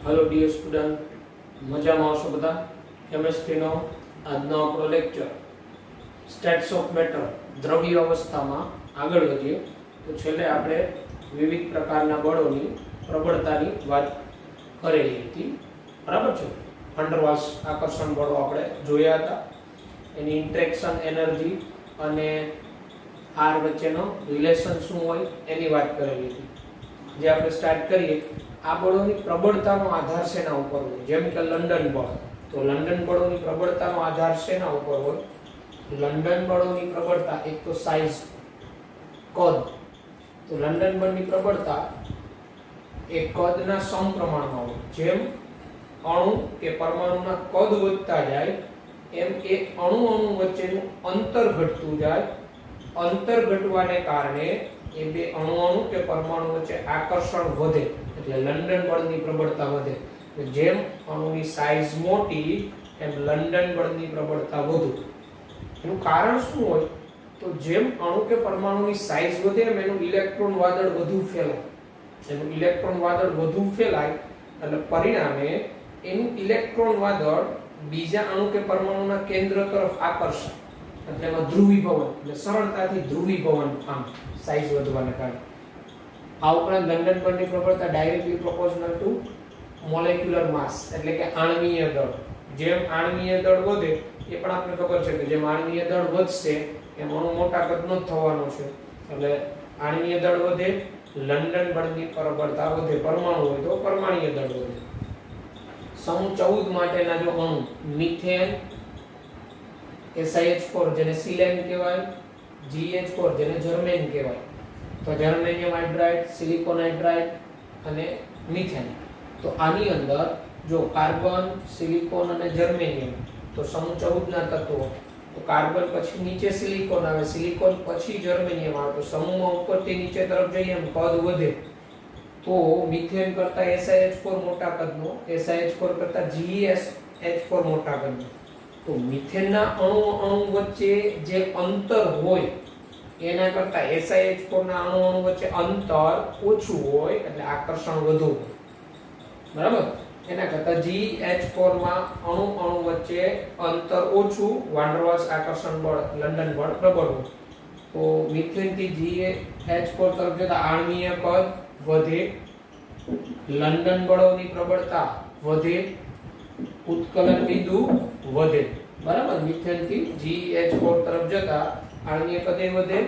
Hello dear student, मजामां हशो बधा। केमिस्ट्री नो આજનો આપણો લેક્ચર સ્ટેટ્સ ઓફ મેટર દ્રવ્ય અવસ્થામાં આગળ વધીએ તો છેલ્લે આપણે વિવિધ પ્રકારના બળોની પ્રબળતાની વાત કરેલી હતી, બરાબર છે। અંડરવાલ્સ આકર્ષણ બળો આપણે જોયા હતા, એની ઇન્ટરેક્શન એનર્જી અને આર વચ્ચેનો રિલેશન શું હોય એની વાત કરેલી હતી। જે આપણે સ્ટાર્ટ કરીએ, આ બળોની પ્રબળતાનો આધાર શેના ઉપર હોય? જેમ કે લંડન બળ, तो लंडन बळोनी प्रबळतानो आधार शेना उपर होय? लंडन बळोनी प्रबळता एक तो साइज कद, तो लंडन बळनी प्रबळता एक कदना समप्रमाणमां होय। जेम अणु के परमाणुना कद વધતા જાય એમ એ અણુ અણુ વચ્ચેનું અંતર ઘટતું જાય। અંતર ઘટવાને કારણે એ બે અણુ અણુ કે પરમાણુ વચ્ચે આકર્ષણ વધે, એટલે લંડન બળની પ્રબળતા વધે। જેમ અણુની સાઇઝ મોટી એમ લંડન બળની પ્રબળતા વધુ। એનું કારણ શું હોય? તો જેમ અણુ કે પરમાણુની સાઇઝ વધે એમ એનું ઇલેક્ટ્રોન વાદળ વધુ ફેલાય। એનું ઇલેક્ટ્રોન વાદળ વધુ ફેલાય એટલે પરિણામે એનું ઇલેક્ટ્રોન વાદળ બીજા અણુ કે પરમાણુના કેન્દ્ર તરફ આકર્ષે, એટલે એમાં ધ્રુવીભવન, એટલે સરળતાથી ધ્રુવીભવન આમ સાઇઝ વધવાને કારણે। આ ઉપરાંત લંડન બળની પ્રબળતા ડાયરેક્ટલી પ્રોપોર્શનલ ટુ મોલેક્યુલર માસ, એટલે કે આણ્વીય દળ। જેમ આણ્વીય દળ વધે એ પણ આપણે ખબર છે કે જેમ આણ્વીય દળ વધશે એમ અણુ મોટા કદનો થવાનો છે, એટલે આણ્વીય દળ વધે, લંડન બળની પ્રબળતા વધે। પરમાણુ હોય તો પરમાણ્વીય દળ વધે। સમૂહ 14 માટેના જો અણુ મિથેન, SiH4 જેને સિલેન કહેવાય, GH4 જેને જર્મેન કહેવાય, તો જર્મેનિયમ હાઇડ્રાઇડ, સિલિકોન હાઇડ્રાઇડ અને મિથેન। तो आनी अंदर जो कार्बन, सिलिकॉन और जर्मेनियम, तो समूह 14 ना तत्वों, तो कार्बन પછી નીચે સિલિકોન આવે, સિલિકોન પછી જર્મેનિયમ આવે, તો સમૂહમાં ઉપરથી નીચે તરફ જઈએ એમ કદ વધે। તો મિથેન કરતા SiH4 મોટા કદનો, SiH4 કરતા GH4 મોટા કદનો। તો મિથેનના અણુ અણુ વચ્ચે જે અંતર હોય એના કરતા SiH4 ના અણુ અણુ વચ્ચે અંતર ઓછું હોય, એટલે આકર્ષણ વધુ હોય, बराबर। एना करता GH4 માં અણુ અણુ વચ્ચે અંતર ઓછું, વાન્ડરવાલ્સ આકર્ષણ બળ લંડન બળ પ્રબળ હોય। તો મિથેન થી GH4 તરફ જતા આણ્વીય કદ વધે, લંડન બળોની પ્રબળતા વધે, ઉત્કલન બિંદુ વધે, બરાબર। મિથેન થી GH4 તરફ જતા આણ્વીય કદ વધે,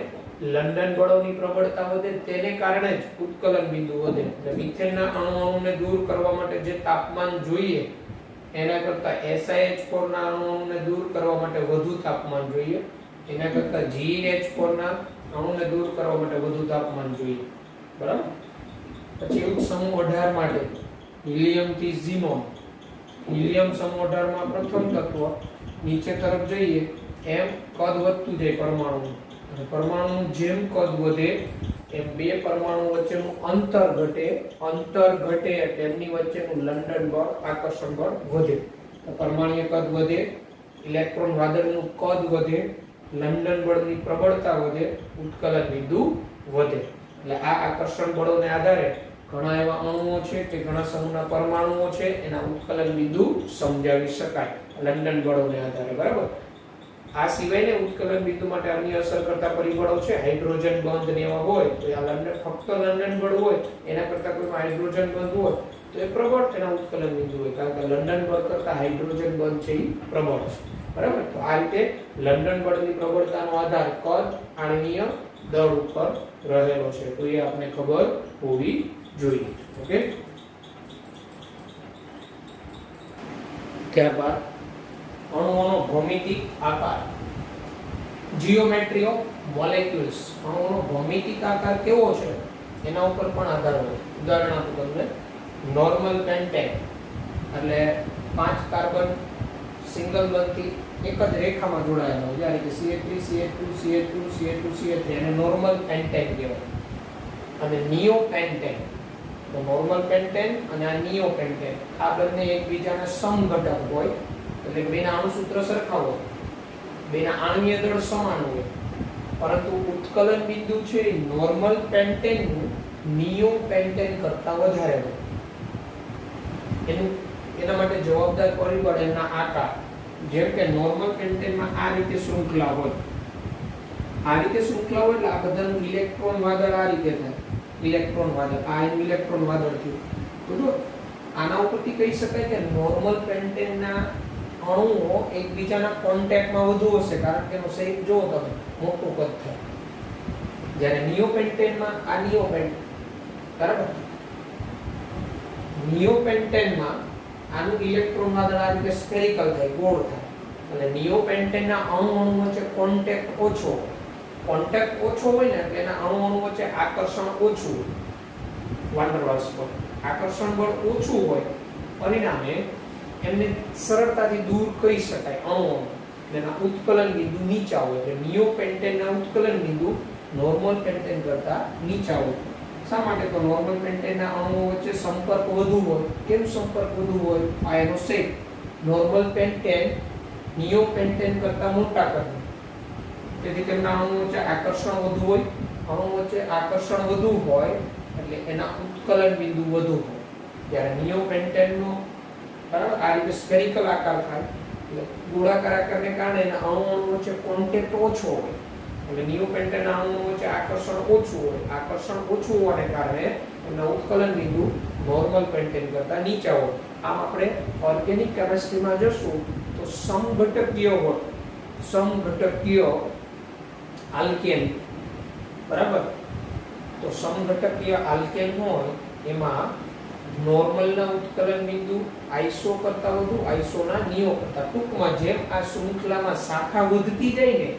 લંડન બળોની પ્રબળતા વધે, તેને કારણે જ ઉત્કલન બિંદુ વધે। એટલે મિથેનના અણુ અણુને દૂર કરવા માટે જે તાપમાન જોઈએ એના કરતા SiH4 ના અણુ અણુને દૂર કરવા માટે વધુ તાપમાન જોઈએ, એના કરતા GH4 ના અણુને દૂર કરવા માટે વધુ તાપમાન જોઈએ, બરાબર। પછી સમૂહ 18 માટે હિલિયમ થી ઝીનોન। હિલિયમ સમૂહ 18 માં પ્રથમ તત્વ, નીચે તરફ જઈએ એમ કદ વધતું જાય પરમાણુનું, परमाणु जेम कद વધે એમ બે પરમાણુ વચ્ચેનું અંતર ઘટે, અંતર ઘટે એટલે એમની વચ્ચેનું લંડન બળ આકર્ષણ બળ વધે। તો પરમાણુય કદ વધે, ઇલેક્ટ્રોન વાદળનું કદ વધે, લંડન બળની પ્રબળતા વધે, ઉત્કલન બિંદુ વધે। એટલે આ આકર્ષણ બળોને આધારે ઘણા એવા અણુઓ છે કે ઘણા સમૂહના પરમાણુઓ છે એના ઉત્કલન બિંદુ સમજાવી શકાય લંડન બળોને આધારે, બરાબર। આ સિવાયને ઉત્કલન બિંદુ માટે અન્ય અસર કરતા પરિબળો છે, હાઇડ્રોજન બંધ ને એવા હોય તો આ લંડન ફક્ત લંડન બળ હોય એના કરતા કોઈ હાઇડ્રોજન બંધ હોય તો એ પ્રબળ એના ઉત્કલન બિંદુ હોય, કારણ કે લંડન બળ કરતા હાઇડ્રોજન બંધ છે એ પ્રબળ છે, બરાબર। તો આ રીતે લંડન બળની પ્રબળતાનો આધાર કદ આણ્વીય દળ ઉપર રહેલો છે, તો એ આપણે ખબર હોવી જોઈએ, ઓકે। ત્યારબાદ અણુઓનો ભૌમિતિક આકાર, જીઓમેટ્રી ઓફ મોલેક્યુલ્સ। અણુઓનો ભૌમિતિક આકાર કેવો છે એના ઉપર પણ આધાર હોય। ઉદાહરણ આપું તમને, નોર્મલ પેન્ટેન એટલે 5 કાર્બન સિંગલ બંધથી એક જ રેખામાં જોડાયેલા હોય, જ્યારે કે CH3 CH2 CH2 CH2 CH3 એને નોર્મલ પેન્ટેન કહેવાય। અને નિયો પેન્ટેન, તો નોર્મલ પેન્ટેન અને આ નિયો પેન્ટેન આ બંને એકબીજાના સમઘટક હોય, એટલે બેના અણુસૂત્ર સરખા હોય, બેના આણ્વીય દળ સમાન હોય, પરંતુ ઉત્કલન બિંદુ છે નોર્મલ પેન્ટેનનું નિયો પેન્ટેન કરતા વધારે હોય। એનું એના માટે જવાબદાર પરિબળ એના આકાર. જેમ કે નોર્મલ પેન્ટેનમાં આ રીતે શૃંખલા હોય, આ રીતે શૃંખલા હોય એટલે આ બધાનું ઇલેક્ટ્રોન વાદળ આ રીતે થાય. ઇલેક્ટ્રોન વાદળ, આ એનું ઇલેક્ટ્રોન વાદળ થયું. તો જો આના ઉપરથી કહી શકાય કે નોર્મલ પેન્ટેનના અણુઓ એકબીજાના કોન્ટેક્ટમાં વધુ હશે, કારણ કે એનો શેપ જો તમે મોટું કદ થાય. જ્યારે નિયોપેન્ટેનમાં આ નિયોપેન્ટેન, બરાબર, નિયોપેન્ટેનમાં આનું ઇલેક્ટ્રોન વાદળ આ રીતે સ્ફેરિકલ થાય, ગોળ થાય. અને નિયોપેન્ટેનના અણુ વચ્ચે કોન્ટેક્ટ ઓછો, કોન્ટેક્ટ ઓછો હોય ને એટલે એના અણુ વચ્ચે આકર્ષણ ઓછું, વાન ડેર વાલ્સ પર આકર્ષણ બળ ઓછું હોય, પરિણામે એમને સરળતાથી દૂર કરી શકાય અણુઓ. એના ઉત્કલન બિંદુ નીચા હોય, એટલે નિયોપેન્ટેનના ઉત્કલન બિંદુ નોર્મલ પેન્ટેન કરતા નીચા હોય. શા માટે? તો નોર્મલ પેન્ટેનના અણુઓ વચ્ચે સંપર્ક વધુ હોય. કેમ સંપર્ક વધુ હોય? આ એનો શેપ. નોર્મલ પેન્ટેન નિયોપેન્ટેન કરતા મોટા કદનું, તેથી તેમના અણુઓ વચ્ચે આકર્ષણ વધુ હોય. અણુઓ વચ્ચે આકર્ષણ વધુ હોય એટલે એના ઉત્કલન બિંદુ વધુ હોય. જ્યારે નિયોપેન્ટેનનો, બરાબર, આ રીતે સ્ફેરિકલ આકાર થાય એટલે ગોળાકાર આકારને કારણે એના અણુઓ વચ્ચે કોન્ટેક્ટ ઓછો હોય. એટલે નિયોપેન્ટેનના અણુઓ વચ્ચે આકર્ષણ ઓછું હોય. આકર્ષણ ઓછું હોવાને કારણે એના ઉત્કલન બિંદુ નોર્મલ પેન્ટેન કરતા નીચા હોય. આમ આપણે ઓર્ગેનિક કેમિસ્ટ્રીમાં જોશું તો સમઘટકીય હોય, સમઘટકીય આલ્કેન, બરાબર. તો સમઘટકીય આલ્કેન હોય એમાં નોર્મલના ઉત્કલન બિંદુ આઈસો કરતા વધુ, આઈસોના નિયો કરતા. ટૂંકમાં જેમ આ શૃંખલામાં શાખા વધતી જાય ને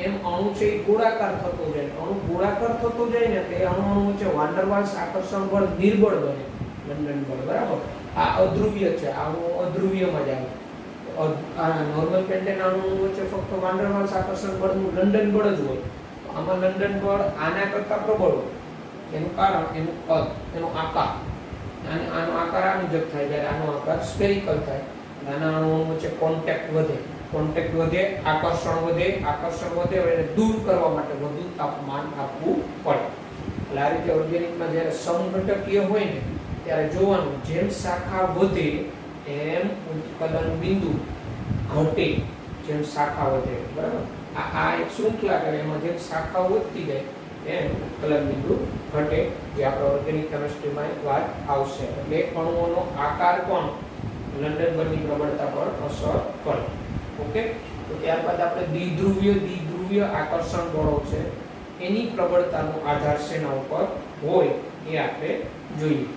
એમ અણુ છે એ ગોળાકાર થતો જાય. અણુ ગોળાકાર થતો જાય ને એટલે અણુ વચ્ચે વાન ડેર વાલ્સ આકર્ષણ બળ નિર્બળ બને, લંડન બળ, બરાબર. આ અધ્રુવ્ય છે, આ અધ્રુવ્યમાં જ આવે. આ નોર્મલ પેન્ટેન અણુ વચ્ચે ફક્ત વાન ડેર વાલ્સ આકર્ષણ બળનું લંડન બળ જ હોય. આમાં લંડન બળ આના કરતા પ્રબળ હોય. એનું કારણ એનું કદ, એનો આકાર. આનો આકાર આ મુજબ થાય, જ્યારે આનો આકાર સ્ફેરિકલ થાય. નાના અણુઓ વચ્ચે કોન્ટેક્ટ વધે, કોન્ટેક્ટ વધે, આકર્ષણ વધે, આકર્ષણ વધે એટલે દૂર કરવા માટે વધુ તાપમાન આપવું પડે. એટલે આ રીતે ઓર્ગેનિકમાં જ્યારે સમઘટકીય હોય ને ત્યારે જોવાનું, જેમ શાખા વધે એમ ઉત્કલન બિંદુ ઘટે. જેમ શાખા વધે, બરાબર. આ એક શૃંખલા કરે, એમાં જેમ શાખા વધતી જાય એમ ઉત્કલન બિંદુ ઘટે, જે આપણે ઓર્ગેનિક કેમિસ્ટ્રીમાં એક વાત આવશે. એટલે અણુઓનો આકાર પણ લંડન બળની પ્રબળતા પર અસર કરે. ઓકે. તો ત્યારબાદ આપણે દ્વિધ્રુવીય આકર્ષણ બળો છે, એની પ્રબળતાનો આધાર શેના ઉપર હોય એ આપણે જોઈએ.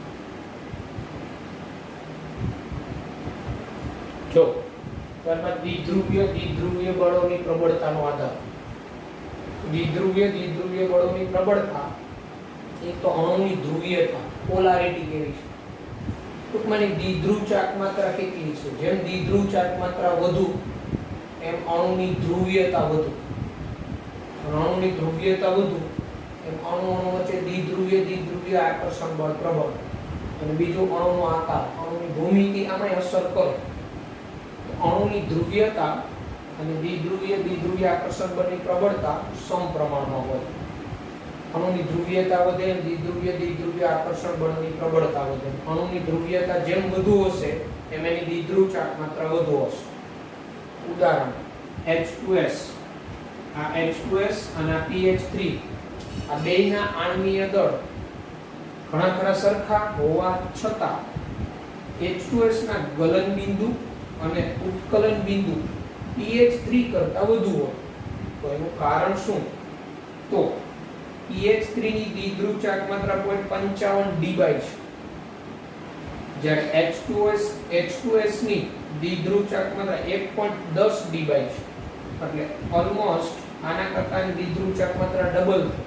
જો ત્યારબાદ દ્વિધ્રુવીય બળોની પ્રબળતાનો આધાર. દ્વિધ્રુવીય બળોની પ્રબળતા એક તો અણુની ધ્રુવીયતા, પોલારિટી કેવી છે. ટૂંકમાં દ્વિધ્રુવ ચાર્જ માત્રા કેટલી છે. જેમ દ્વિધ્રુવ ચાર્જ માત્રા વધુ એમ અણુની ધ્રુવીયતા વધુ. અણુની ધ્રુવીયતા વધુ એમ અણુ વચ્ચે દ્વિધ્રુવીય આકર્ષણ બળ પ્રબળ. અને બીજું અણુનો આકાર, અણુની ભૂમિતિ આમાં અસર કરે. અણુની ધ્રુવીયતા અને દ્વિધ્રુવીય આકર્ષણ બળની પ્રબળતા સમપ્રમાણમાં હોય. અણુની ધ્રુવીયતા વધે એમ દ્વિધ્રુવીય આકર્ષણ બળની પ્રબળતા વધે. અણુની ધ્રુવીયતા જેમ વધુ હશે એમ એની દ્વિધ્રુવ ચાર્જ માત્રા વધુ હશે. ઉદાહરણ H2S, આ H2S અને આ PH3, આ બેયના આણ્વીય દળ ઘણા ખરા સરખા હોવા છતાં H2S ના ગલન બિંદુ અને ઉત્કલન બિંદુ PH3 કરતા વધુ હોય. તો એનું કારણ શું? તો PH3 ની દ્વિધ્રુવ ચાર્જ માત્રા 0.55 ડીબાઈ છે, જ્યારે H2S ની દ્વિધ્રુવ ચાર્જ માત્રા 1.10 ડીબાઈ છે. એટલે ઓલમોસ્ટ આના કરતા દ્વિધ્રુવ ચાર્જ માત્રા ડબલ થઈ.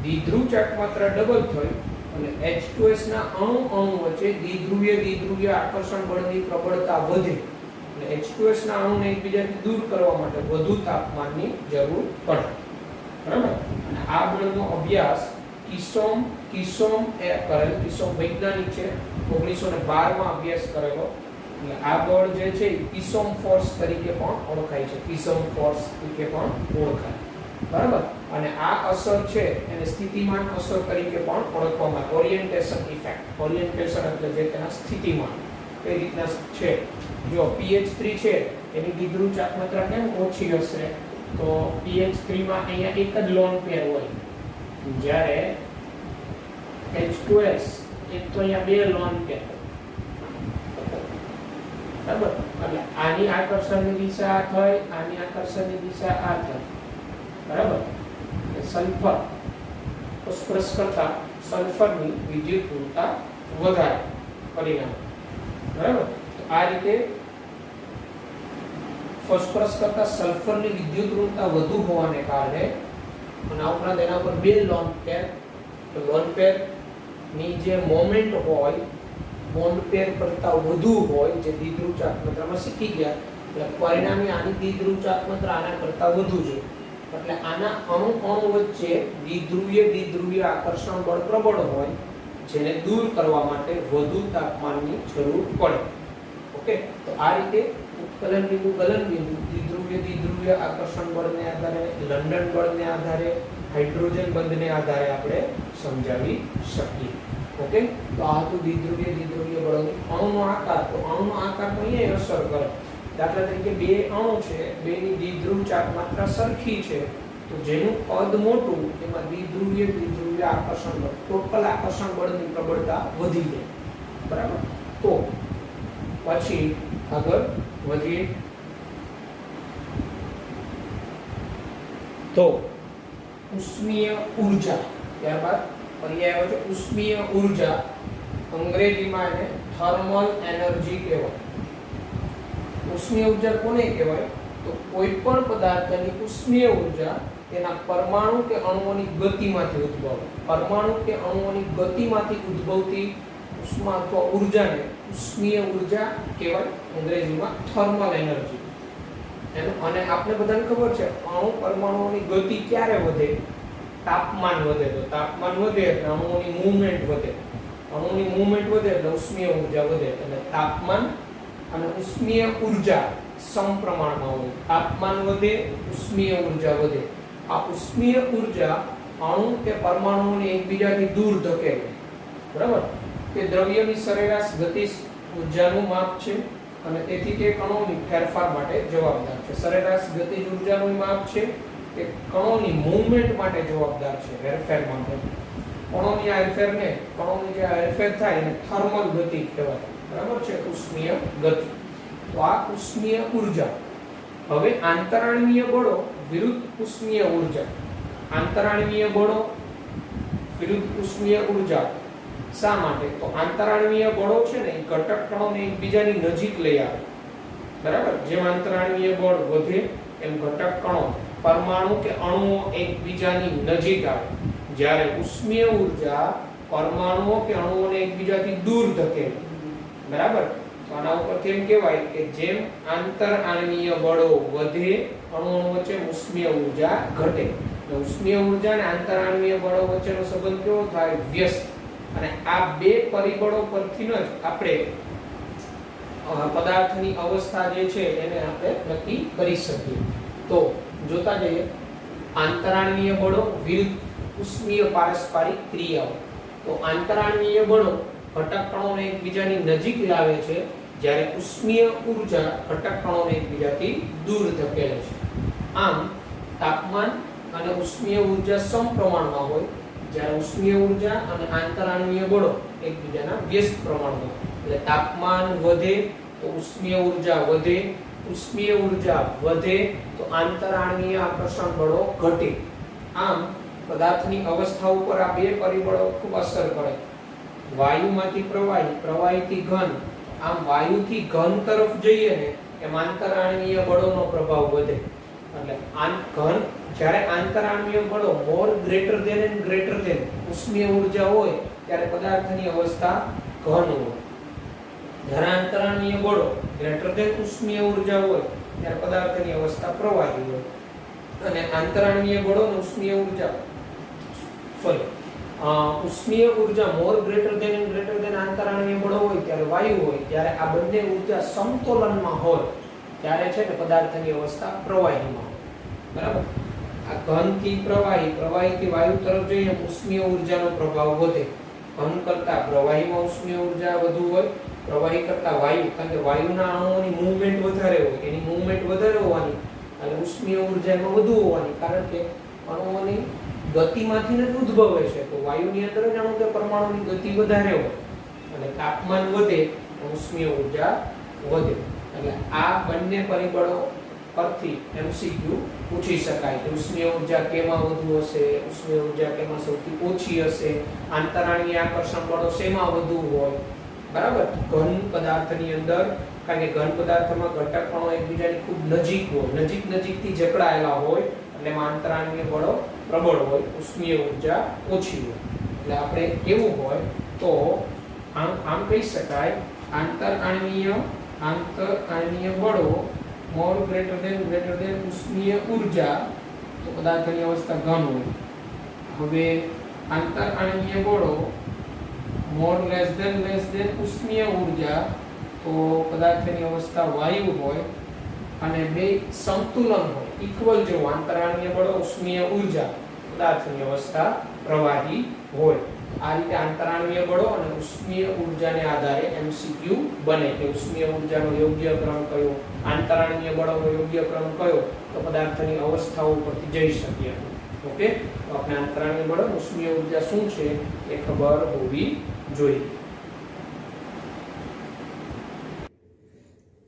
દ્વિધ્રુવ ચાર્જ માત્રા ડબલ થઈ એટલે H2S ના અણુ વચ્ચે દ્વિધ્રુવીય આકર્ષણ બળની પ્રબળતા વધે. એટલે H2S ના અણુને એકબીજાથી દૂર કરવા માટે વધુ તાપમાનની જરૂર પડે, બરાબર. અને આ બળનો અભ્યાસ કિસોમ કરેલ. કિસોમ વૈજ્ઞાનિક છે, 1912 માં અભ્યાસ કરેલો. એટલે આ બળ જે છે કિસોમ ફોર્સ તરીકે પણ ઓળખાય છે. કિસોમ ફોર્સ તરીકે પણ ઓળખાય, બરાબર. અને આ અસર છે એને સ્થિતિમાન અસર તરીકે પણ ઓળખવામાં આવે. Orientation effect. ઓરિએન્ટેશન એટલે જે તેના સ્થિતિમાન. કઈ રીતના છે જો pH3 છે એની દ્વિધ્રુવ ચાપ માત્રા કેમ ઓછી હશે તો pH3 માં અહીંયા એક જ લોન પેર હોય જ્યારે H2S એક તો અહીંયા બે લોન પેર બરાબર એટલે આની આકર્ષણની દિશા આ થઈ આની આકર્ષણની દિશા આ થઈ બરાબર સલ્ફર ફોસ્ફરસ કરતા સલ્ફરની વિદ્યુત ઋણતા વધારે પરિણામ બરાબર તો આ રીતે ફોસ્ફરસ કરતા સલ્ફરની વિદ્યુત ઋણતા વધુ હોવાને કારણે અને આ ઉપરાંત એના પર બે લોન પેર તો લોન પેર ની જે મોમેન્ટ હોય બોન્ડ પેર કરતા વધુ હોય જે દ્વિધ્રુવ ચાપ માત્રામાં શીખી ગયા એટલે પરિણામે આની દ્વિધ્રુવ ચાપ માત્રા આના કરતા વધુ છે એટલે આના અણુ અણુ વચ્ચે દ્વિધ્રુવીય આકર્ષણ બળ પ્રબળ હોય જેને દૂર કરવા માટે વધુ તાપમાનની જરૂર પડે ઓકે તો આ રીતે ઉત્કલન બિંદુ ગલન બિંદુ દ્વિધ્રુવીય આકર્ષણ બળને આધારે લંડન બળને આધારે હાઇડ્રોજન બંધને આધારે આપણે સમજાવી શકીએ ઓકે તો આ તો દ્વિધ્રુવીય બળોની અણુનો આકાર તો અણુનો આકાર તો અહીંયા અસર કરે દાખલા તરીકે બે અણુ છે બેની દ્વિધ્રુવ ચાપ માત્રા સરખી છે તો જેનું પદ મોટું એમાં દ્વિધ્રુવીય આકર્ષણ બળ ટોટલ આકર્ષણ બળની પ્રબળતા વધી જાય બરાબર તો પછી આગળ વધીએ તો ઉષ્મીય ઊર્જા ત્યારબાદ પર્યાય આવે છે ઉષ્મીય ઊર્જા અંગ્રેજીમાં એને થર્મલ એનર્જી કહેવાય ઉષ્મીય ઊર્જા કોને કહેવાય તો કોઈ પણ પદાર્થની ઉષ્મીય ઊર્જા તેના પરમાણુ કે અણુઓની ગતિમાંથી ઉદ્ભવે પરમાણુ કે અણુઓની ગતિમાંથી ઉદ્ભવતી ઉષ્મા અથવા ઊર્જાને ઉષ્મીય ઊર્જા કહેવાય અંગ્રેજીમાં થર્મલ એનર્જી અને આપણે બધાને ખબર છે અણુ પરમાણુઓની ગતિ ક્યારે વધે તાપમાન વધે તો તાપમાન વધે એટલે અણુઓની મૂવમેન્ટ વધે અણુની મૂવમેન્ટ વધે એટલે ઉષ્મીય ઊર્જા વધે એટલે તાપમાન અને ઉષ્મીય ઊર્જા સમપ્રમાણમાં હોય તાપમાન વધે ઉષ્મીય ઊર્જા વધે આ ઉષ્મીય ઊર્જા અણુ કે પરમાણુઓને એકબીજાથી દૂર ધકેલે બરાબર તે દ્રવ્યની સરેરાશ ગતિજ ઊર્જાનું માપ છે અને તેથી તે કણોની ફેરફાર માટે જવાબદાર છે સરેરાશ ગતિજ ઊર્જાનું માપ છે તે કણોની મૂવમેન્ટ માટે જવાબદાર છે હેરફેર માટે કણોની આ હેરફેરને કણોની જે હેરફેર થાય એને થર્મલ ગતિ કહેવાય બરાબર છે ઉષ્મીય ગતિ તો આ ઉષ્મીય ઊર્જા હવે આંતરાણવીય બળો વિરુદ્ધ ઉષ્મીય ઊર્જા આંતરાણવીય બળો વિરુદ્ધ ઉષ્મીય ઊર્જા શા માટે તો આંતરાણવીય બળો છે ને એ ઘટક કણોને એકબીજાની નજીક લઈ આવે બરાબર જેમ આંતરાણવીય બળ વધે એમ ઘટક કણો પરમાણુ કે અણુઓ એકબીજાની નજીક આવે જ્યારે ઉષ્મીય ઊર્જા પરમાણુઓ કે અણુઓને એકબીજાથી દૂર ધકેલે બરાબર તો આના ઉપરથી એમ કહેવાય કે જેમ આંતરાણવીય બળો વધે અણુઓ વચ્ચે ઉષ્મીય ઊર્જા ઘટે ઉષ્મીય ઊર્જા અને આંતરાણવીય બળો વચ્ચેનો સંબંધ કેવો થાય વ્યસ્ત અને આ બે પરિબળો પરથી જ આપણે પદાર્થની અવસ્થા જે છે એને આપણે નક્કી કરી શકીએ તો જોતા જઈએ આંતરાણવીય બળો વિરુદ્ધ ઉષ્મીય પારસ્પરિક ક્રિયાઓ તો આંતરાણવીય બળો ઘટક કણોને એકબીજાની નજીક લાવે છે જ્યારે ઉષ્મીય ઊર્જા ઘટક કણોને એકબીજાથી દૂર ધકેલે છે આમ તાપમાન અને ઉષ્મીય ઊર્જા સમપ્રમાણમાં હોય જ્યારે ઉષ્મીય ઊર્જા અને આંતરાણવીય બળો એકબીજાના વ્યસ્ત પ્રમાણમાં એટલે તાપમાન વધે તો ઉષ્મીય ઊર્જા વધે ઉષ્મીય ઊર્જા વધે તો આંતરાણવીય આકર્ષણ બળો ઘટે આમ પદાર્થની અવસ્થા ઉપર આ બે પરિબળો ખૂબ અસર કરે વાયુમાંથી પ્રવાહી પ્રવાહીથી ઘન આમ વાયુથી ઘન તરફ જઈએ ને એમ આંતરાણવીય બળોનો પ્રભાવ વધે એટલે ઘન જ્યારે આંતરાણવીય બળો more greater than and greater than ઉષ્મીય ઊર્જા હોય ત્યારે પદાર્થની અવસ્થા ઘન હોય જ્યારે આંતરાણવીય બળો ગ્રેટર ધેન ઉષ્મીય ઊર્જા હોય ત્યારે પદાર્થની અવસ્થા પ્રવાહી હોય અને આંતરાણવીય બળો અને ઉષ્મીય ઊર્જા ઉષ્મીય ઊર્જા more greater than and greater than આંતરાણવીય બળો હોય ત્યારે વાયુ હોય ત્યારે આ બંને ઊર્જા સમતોલનમાં હોય ત્યારે છે ને પદાર્થની અવસ્થા પ્રવાહીમાં હોય બરાબર આ ઘનથી પ્રવાહીથી વાયુ તરફ જઈએ ઉષ્મીય ઊર્જાનો પ્રભાવ વધે ઘન કરતા પ્રવાહીમાં ઉષ્મીય ઉર્જા વધુ હોય, પ્રવાહી કરતા વાયુ, કારણ કે વાયુના અણુઓની મૂવમેન્ટ વધારે હોય, એની મૂવમેન્ટ વધારે હોવાની અને ઉષ્મીય ઉર્જા એમાં વધુ હોવાની, કારણ કે અણુઓની ગતિમાંથી જ ઉદ્ભવે છે. તો વાયુની અંદર જ અણુ કે પરમાણુની ગતિ વધારે હોય અને તાપમાન વધે તો ઉષ્મીય ઉર્જા વધે. એટલે આ બંને પરિબળો પરથી એમસીક્યુ પૂછી શકાય કે ઉષ્મીય ઉર્જા કેમાં વધુ હશે, ઉષ્મીય ઉર્જા કેમાં સૌથી ઓછી હશે, આંતરાણીય આકર્ષણ બળો શેમાં વધુ હોય. બરાબર. ઘન પદાર્થની અંદર, કારણ કે ઘન પદાર્થમાં ઘટક કણો એકબીજાની ખૂબ નજીક હોય, નજીકથી જકડાયેલા હોય, એટલે આંતરાણીય બળો પ્રબળ હોય, ઉષ્મીય ઉર્જા ઓછી હોય. એટલે આપણે કેવું હોય તો આમ કહી શકાય આંતરાણીય બળો મોર ગ્રેટર ધેન ઉષ્મીય ઉર્જા, તો પદાર્થની અવસ્થા ઘન હોય. હવે આંતરાણીય બળો મોર લેસ ધેન ઉષ્મીય ઉર્જા, તો પદાર્થની અવસ્થા વાયુ હોય અને બે સંતુલન હોય, ઇક્વલ જેવું. આંતરાણીય બળો ઉષ્મીય ઉર્જા, પદાર્થની અવસ્થા પ્રવાહી હોય. આ રીતે આંતરાણીય બળો અને ઉષ્મીય ઉર્જાને આધારે એમસીક્યુ બને કે ઉષ્મીય ઉર્જાનો યોગ્ય ક્રમ કયો, આંતરાણીય બળોનો યોગ્ય ક્રમ કયો, તો પદાર્થની અવસ્થાઓ પરથી જઈ શકીએ. ઓકે, તો આપણે આંતરાણીય બળ, ઉષ્મીય ઉર્જા શું છે એ ખબર હોવી જોઈએ.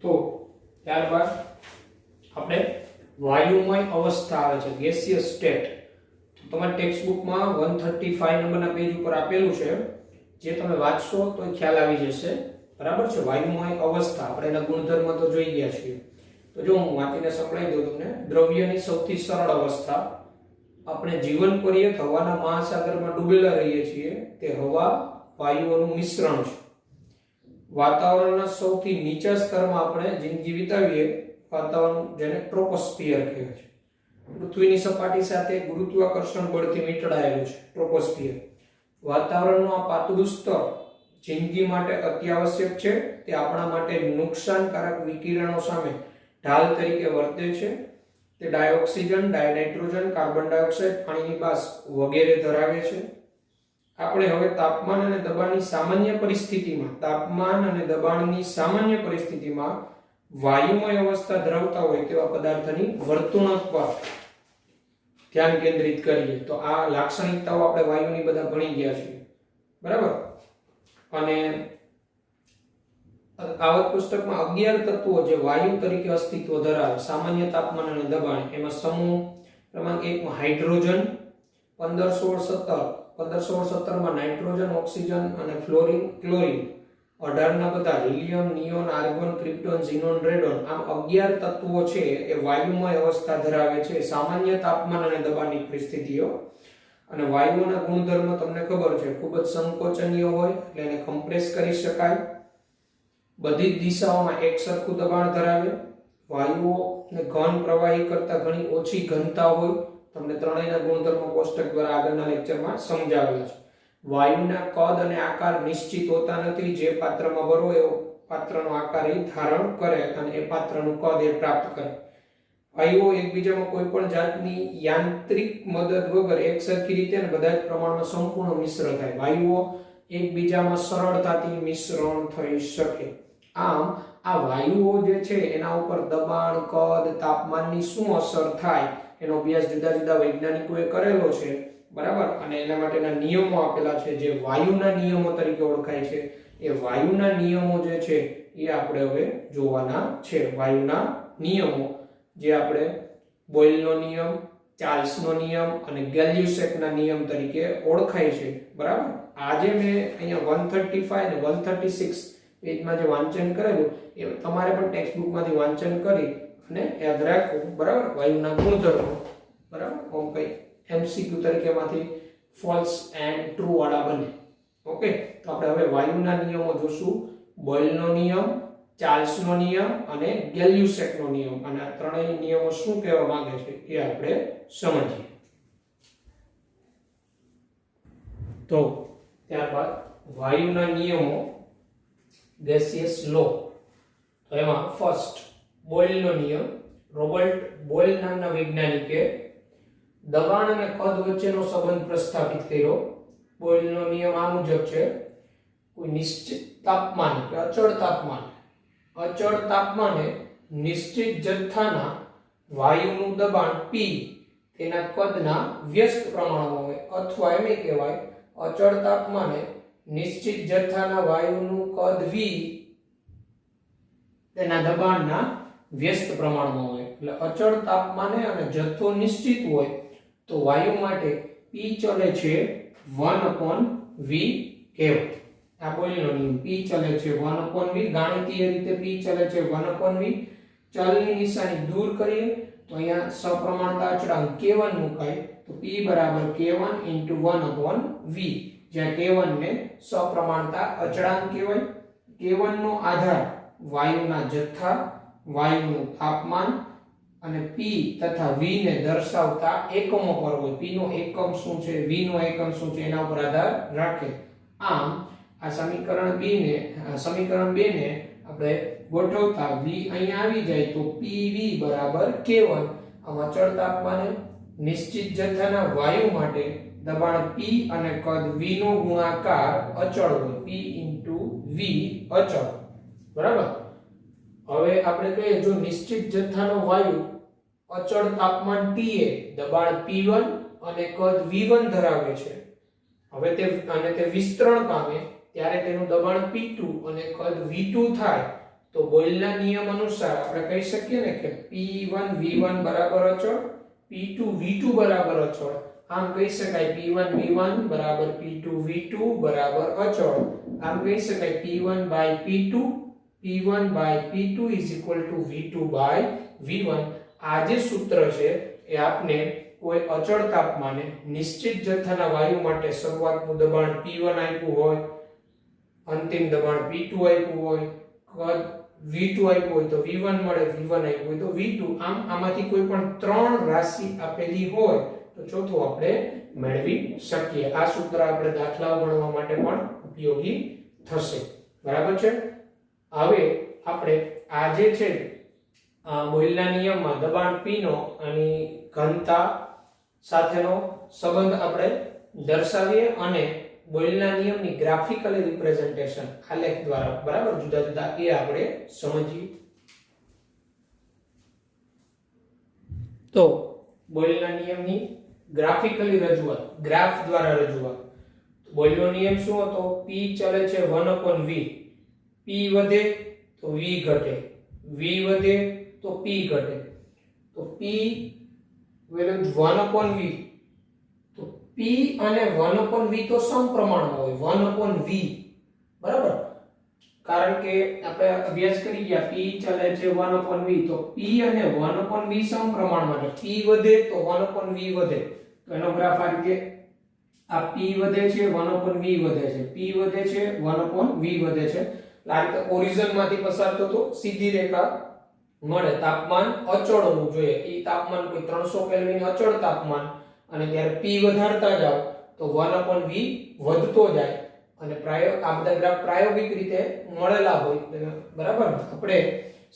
તો ત્યારબાદ આપણે વાયુમય અવસ્થા આવે છે, ગેસિયસ સ્ટેટ. તમારી ટેક્સ્ટ બુકમાં 135 નંબરના પેજ ઉપર આપેલું છે, જે તમે વાંચશો તો ખ્યાલ આવી જશે. બરાબર છે. વાયુમય અવસ્થા, આપણે એના ગુણધર્મ તો જોઈ ગયા છીએ. તો જો હું વાંચીને સંભળાવી દઉં તમને. દ્રવ્યની સૌથી સરળ અવસ્થા, આપણે જીવન પર્યંત હવાના મહાસાગરમાં ડૂબેલા રહીએ છીએ, તે હવા વાયુઓનું મિશ્રણ છે. વાતાવરણના સૌથી નીચા સ્તરમાં આપણે જિંદગી વિતાવીએ, વાતાવરણ જેને ટ્રોપોસ્ફિયર કહેવાય છે. પૃથ્વીની સપાટી સાથે ગુરુત્વાકર્ષણ બળથી વીંટળાયેલું છે ટ્રોપોસ્ફિયર. વાતાવરણનું આ પાતળું સ્તર જિંદગી માટે અત્યાવશ્યક છે. તે આપણા માટે નુકસાનકારક વિકિરણો સામે ઢાલ તરીકે વર્તે છે. તે ડાયોક્સિજન, ડાયનાઇટ્રોજન, કાર્બન ડાયોક્સાઇડ, પાણીની બાષ્પ વગેરે ધરાવે છે. આપણે હવે તાપમાન અને દબાણની સામાન્ય પરિસ્થિતિમાં વાયુમય અવસ્થા ધરાવતા હોય તેવા પદાર્થની વર્તણૂક પર ધ્યાન કેન્દ્રિત કરીએ. તો આ લાક્ષણિકતાઓ આપણે વાયુની બધા ભણી ગયા છીએ. બરાબર. અને આવત પુસ્તકમાં 11 તત્વો જે વાયુ તરીકે અસ્તિત્વ ધરાવે સામાન્ય તાપમાન અને દબાણ, એમાં સમૂહ ક્રમાંક 1 માં હાઇડ્રોજન, 15 16 17 માં નાઇટ્રોજન, ઓક્સિજન અને ક્લોરીન, 18 ના બધા helium, neon, argon, krypton, xenon, radon. આમ 11 તત્વો છે એ વાયુમય અવસ્થા ધરાવે છે સામાન્ય તાપમાન અને દબાણની પરિસ્થિતિઓ. અને વાયુઓના ગુણધર્મ તમને ખબર છે, ખૂબ જ સંકોચનીય હોય, એટલે એને કમ્પ્રેસ કરી શકાય. બધી જ દિશાઓમાં એક સરખું દબાણ ધરાવે. વાયુઓને ઘન પ્રવાહી કરતા ઘણી ઓછી ઘનતા હોય. તમને ત્રણેયના ગુણધર્મો કોષ્ટક દ્વારા આગળના લેક્ચરમાં સમજાવેલા છે. વાયુના કદ અને આકાર નિશ્ચિત હોતા નથી. જે પાત્રમાં ભરો એવો પાત્રનો આકાર એ ધારણ કરે અને એ પાત્રનું કદ એ પ્રાપ્ત કરે. વાયુઓ એકબીજામાં કોઈ પણ જાતની યાંત્રિક મદદ વગર એકસરખી રીતે અને બધા જ પ્રમાણમાં સંપૂર્ણ મિશ્ર થાય. વાયુઓ એકબીજામાં સરળતાથી મિશ્રણ થઈ શકે. આમ આ વાયુઓ જે છે એના ઉપર દબાણ, કદ, તાપમાનની શું અસર થાય એનો અભ્યાસ જુદા જુદા વૈજ્ઞાનિકોએ કરેલો છે. બરાબર. અને એના માટેના નિયમો આપેલા છે, જે વાયુના નિયમો તરીકે ઓળખાય છે. એ વાયુના નિયમો જે છે એ આપણે હવે જોવાના છે. વાયુના નિયમો જે આપણે બોયલનો નિયમ, ચાર્લ્સનો નિયમ અને ગેલ્યુસેકના નિયમ તરીકે ઓળખાય છે. બરાબર. આજે મેં અહીંયા 135 અને 136 પેજમાં જે વાંચન કરેલું એ તમારે પણ ટેક્સ્ટ બુકમાંથી વાંચન કરી અને યાદ રાખવું. બરાબર. વાયુના ગુણધર્મો. બરાબર. ઓકે, MCQ તરીકેમાંથી ફોલ્સ એન્ડ ટ્રુ વાળા બને. ઓકે, તો આપણે હવે વાયુના નિયમો જોશું. બોયલનો નિયમ, ચાર્લ્સનો નિયમ અને ગેલ્યુસેકનો નિયમ. અને આ ત્રણેય નિયમો શું કહેવા માંગે છે એ આપણે સમજીએ. તો ત્યારબાદ વાયુના નિયમો, ગેસિયસ લો. તો એમાં ફર્સ્ટ બોયલનો નિયમ. રોબર્ટ બોયલ નામના વૈજ્ઞાનિકે દબાણ અને કદ વચ્ચેનો સંબંધ પ્રસ્થાપિત કર્યો. બોયલનો નિયમ આ મુજબ છે, કોઈ નિશ્ચિત તાપમાન કે અચળ તાપમાને નિશ્ચિત જથ્થાના વાયુનું દબાણ P તેના કદના વ્યસ્ત પ્રમાણમાં હોય, અથવા એમ કહેવાય અચળ તાપમાને નિશ્ચિત જથ્થાના વાયુનું કદ V તેના દબાણના વ્યસ્ત પ્રમાણમાં હોય. એટલે અચળ તાપમાને અને જથ્થો નિશ્ચિત હોય તો વાયુ માટે P ચલે છે 1/V કહેવાય. આ બોયલનો નિયમ. P ચલે છે 1/V, ગાણિતીય રીતે P ચલે છે 1/V. ચલની નિશાની દૂર કરીએ તો અહીંયા સપ્રમાણતા અચળાંક k1 મુકાય તો P બરાબર k1 * 1/V, જ્યાં k1 ને સપ્રમાણતા અચળાંક કહેવાય. k1 નો આધાર વાયુના જથ્થા, વાયુનું તાપમાન અને P તથા V ને દર્શાવતા એકમો પર હોય. P નો એકમ શું છે, V નો એકમ શું છે, એના ઉપર આધાર રાખે. આમ આ સમીકરણ 2 ને આપણે ગોઠવતા V અહીંયા આવી જાય તો PV બરાબર K1. આમ અચળ તાપમાને નિશ્ચિત જથ્થાના વાયુ માટે દબાણ P અને કદ V નો ગુણાકાર અચળ હોય, P * V અચળ. બરાબર. હવે આપણે કહીએ જો નિશ્ચિત જથ્થાનો વાયુ અચળ તાપમાન T એ દબાણ P1 અને કદ V1 ધરાવે છે, હવે તે વિસ્તરણ પામે ત્યારે તેનું દબાણ P2 અને કદ V2 થાય તો બોયલના નિયમ અનુસાર આપણે કહી શકીએ ને કે P1 V1 બરાબર અચળ, P2 V2 બરાબર અચળ. આમ કહી શકાય P1 V1 બરાબર P2 V2 બરાબર અચળ. આમ કહી શકાય P1 by P2 is equal to V2 by V1. આ જે સૂત્ર છે એ આપને કોઈ અચળ તાપમાને નિશ્ચિત જથ્થાના વાયુ માટે શરૂઆતનું દબાણ P1 આપ્યું હોય, અંતિમ દબાણ P2 આપ્યું હોય, કદ V2 આપ્યું હોય તો V1 મળે, V1 આપ્યું હોય તો V2. આમ આમાંથી કોઈ પણ ત્રણ રાશિ આપેલી હોય તો ચોથું આપણે મેળવી શકીએ. આ સૂત્ર આપણે દાખલાઓ ગણવા માટે પણ ઉપયોગી થશે. બરાબર છે. હવે આપણે આ જે છે બોયલના નિયમમાં દબાણ P નો અને ઘનતા સાથેનો સંબંધ આપણે દર્શાવીએ અને બોયલના નિયમની ગ્રાફિકલી રિપ્રેઝન્ટેશન આલેખ દ્વારા બરાબર જુદા જુદા એ આપણે સમજીએ. તો બોયલના નિયમની ગ્રાફિકલી રજૂઆત, ગ્રાફ દ્વારા રજૂઆત. બોયલનો નિયમ શું હતો? P ચલે છે 1/V. P વધે તો V ઘટે, V વધે તો P ઘટે. તો P વિરુદ્ધ 1/V, તો P અને 1/V તો સમપ્રમાણમાં હોય, 1/V. બરાબર. કારણ કે આપણે અભ્યાસ કરી ગયા P ચલે છે 1/V, તો P અને 1/V સમપ્રમાણમાં છે. P વધે તો 1/V વધે. તો એનો ગ્રાફ આ રીતે, આ P વધે છે 1/V વધે છે, P વધે છે 1/V વધે છે. આ રીતે ઓરિજિન માંથી પસાર થતો સીધી રેખા મળે. તાપમાન અચળ હોવું જોઈએ. એ તાપમાન કોઈ 300 કેલ્વિન અચળ તાપમાન અને ત્યારે P વધારતા જાવ તો 1/V વધતો જાય. અને આ બધા ગ્રાફ પ્રાયોગિક રીતે મળેલા હોય. બરાબર. આપણે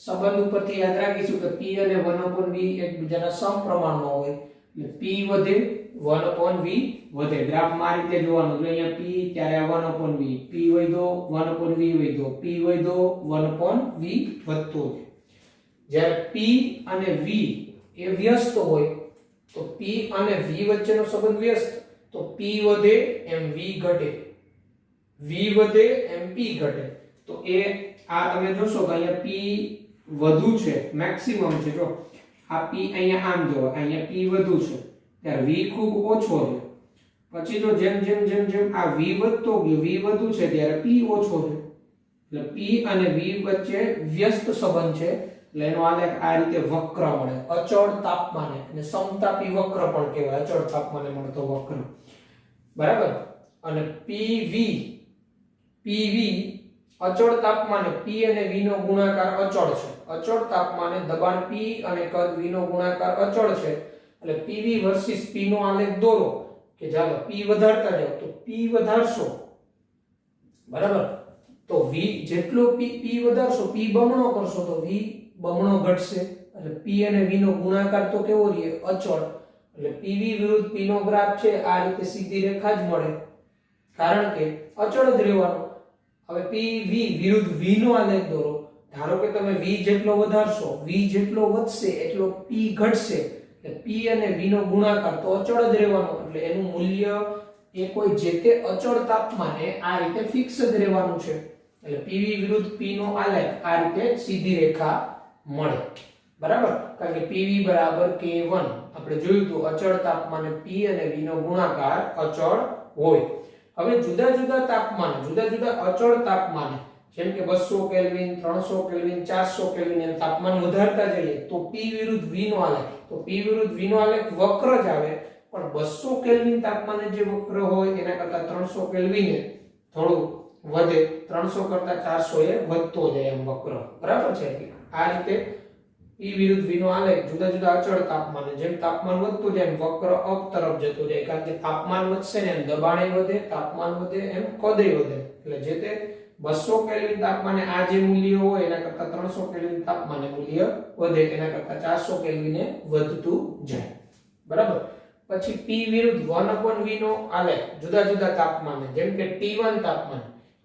સંબંધ ઉપરથી યાદ રાખીશું કે P અને 1/V એકબીજાના સમપ્રમાણમાં હોય. એટલે P વધે 1/V વધે. ગ્રાફમાં આ રીતે જોવાનું. જો અહીંયા P ત્યારે 1/V, P વધ્યો 1/V વધ્યો, P વધ્યો 1/V વધતો જાય. જ્યારે P અને V એ વ્યસ્ત હોય તો P અને V વચ્ચેનો સંબંધ વ્યસ્ત, તો P વધે એમ V ઘટે, V વધે એમ P ઘટે. તો એ આ તમે જોશો કે અહીંયા P વધુ છે, મેક્સિમમ છે. જો આ P અહીંયા આમ જો અહીંયા P વધુ છે ત્યારે V ખૂબ ઓછો છે. પછી જો જેમ જેમ જેમ જેમ આ V વધતો ગયો, V વધુ છે ત્યારે P ઓછો છે. એટલે P અને V વચ્ચે વ્યસ્ત સંબંધ છે. એટલે એનો આલેખ આ રીતે વક્ર મળે. અચળ તાપમાને અને સમતાપી વક્ર પણ કહેવાય. અચળ તાપમાને મળતો વક્ર. બરાબર. અને PV અચળ તાપમાને P અને V નો ગુણાકાર અચળ છે. અચળ તાપમાને દબાણ P અને કદ V નો ગુણાકાર અચળ છે. એટલે PV વર્સિસ P નો આલેખ દોરો કે ચાલો P વધારતા જાવ તો P વધારશો. બરાબર. તો V જેટલો P વધારશો, P બમણો કરશો તો V બમણો ઘટશે. એટલે P અને V નો ગુણાકાર તો કેવો રહે? અચળ. એટલે PV વિરુદ્ધ P નો ગ્રાફ છે આ રીતે સીધી રેખા જ મળે. કારણ કે અચળ જ રહેવાનો. હવે PV વિરુદ્ધ V નો આલેખ દોરો. ધારો કે તમે V જેટલો વધારશો, V જેટલો વધશે એટલો P ઘટશે, એટલે P અને V નો ગુણાકાર તો અચળ જ રહેવાનો, એટલે એનું મૂલ્ય એ કોઈ જે તે અચળ તાપમાને આ રીતે ફિક્સ જ રહેવાનું છે. એટલે PV વિરુદ્ધ P નો આલેખ આ રીતે સીધી રેખા મળે. બરાબર, કારણ કે PV બરાબર K1 આપણે જોયું તો અચળ તાપમાને P અને V નો ગુણાકાર અચળ હોય. હવે જુદા જુદા તાપમાને, જુદા જુદા અચળ તાપમાને, જેમ કે 200 કેલ્વિન, 300 કેલ્વિન, 400 કેલ્વિન એમ તાપમાન વધારતા જઈએ તો P વિરુદ્ધ V નો આલેખ, તો P વિરુદ્ધ V નો આલેખ વક્ર જ આવે, પણ 200 કેલ્વિન તાપમાને જે વક્ર હોય એના કરતા 300 કેલ્વિને થોડું વધે, 300 કરતા 400 એ વધતો જાય એમ વક્ર. બરાબર છે. આ રીતે P વિરુદ્ધ V નો આલેખ જુદા જુદા અચળ તાપમાને જેમ તાપમાન વધતું જાય એમ વક્ર અપ તરફ જતો જાય, કારણ કે તાપમાન વધશે ને એમ દબાણ વધે, તાપમાન વધે એમ કદ વધે. એટલે જે તે 200 કેલ્વિન તાપમાને આ જે મૂલ્ય હોય એના કરતા 300 કેલ્વિન તાપમાને મૂલ્ય વધે, એના કરતા 400 કેલ્વિને વધતું જાય. બરાબર. પછી P વિરુદ્ધ 1/V નો આલેખ જુદા જુદા તાપમાને, જેમ કે T1 તાપમાન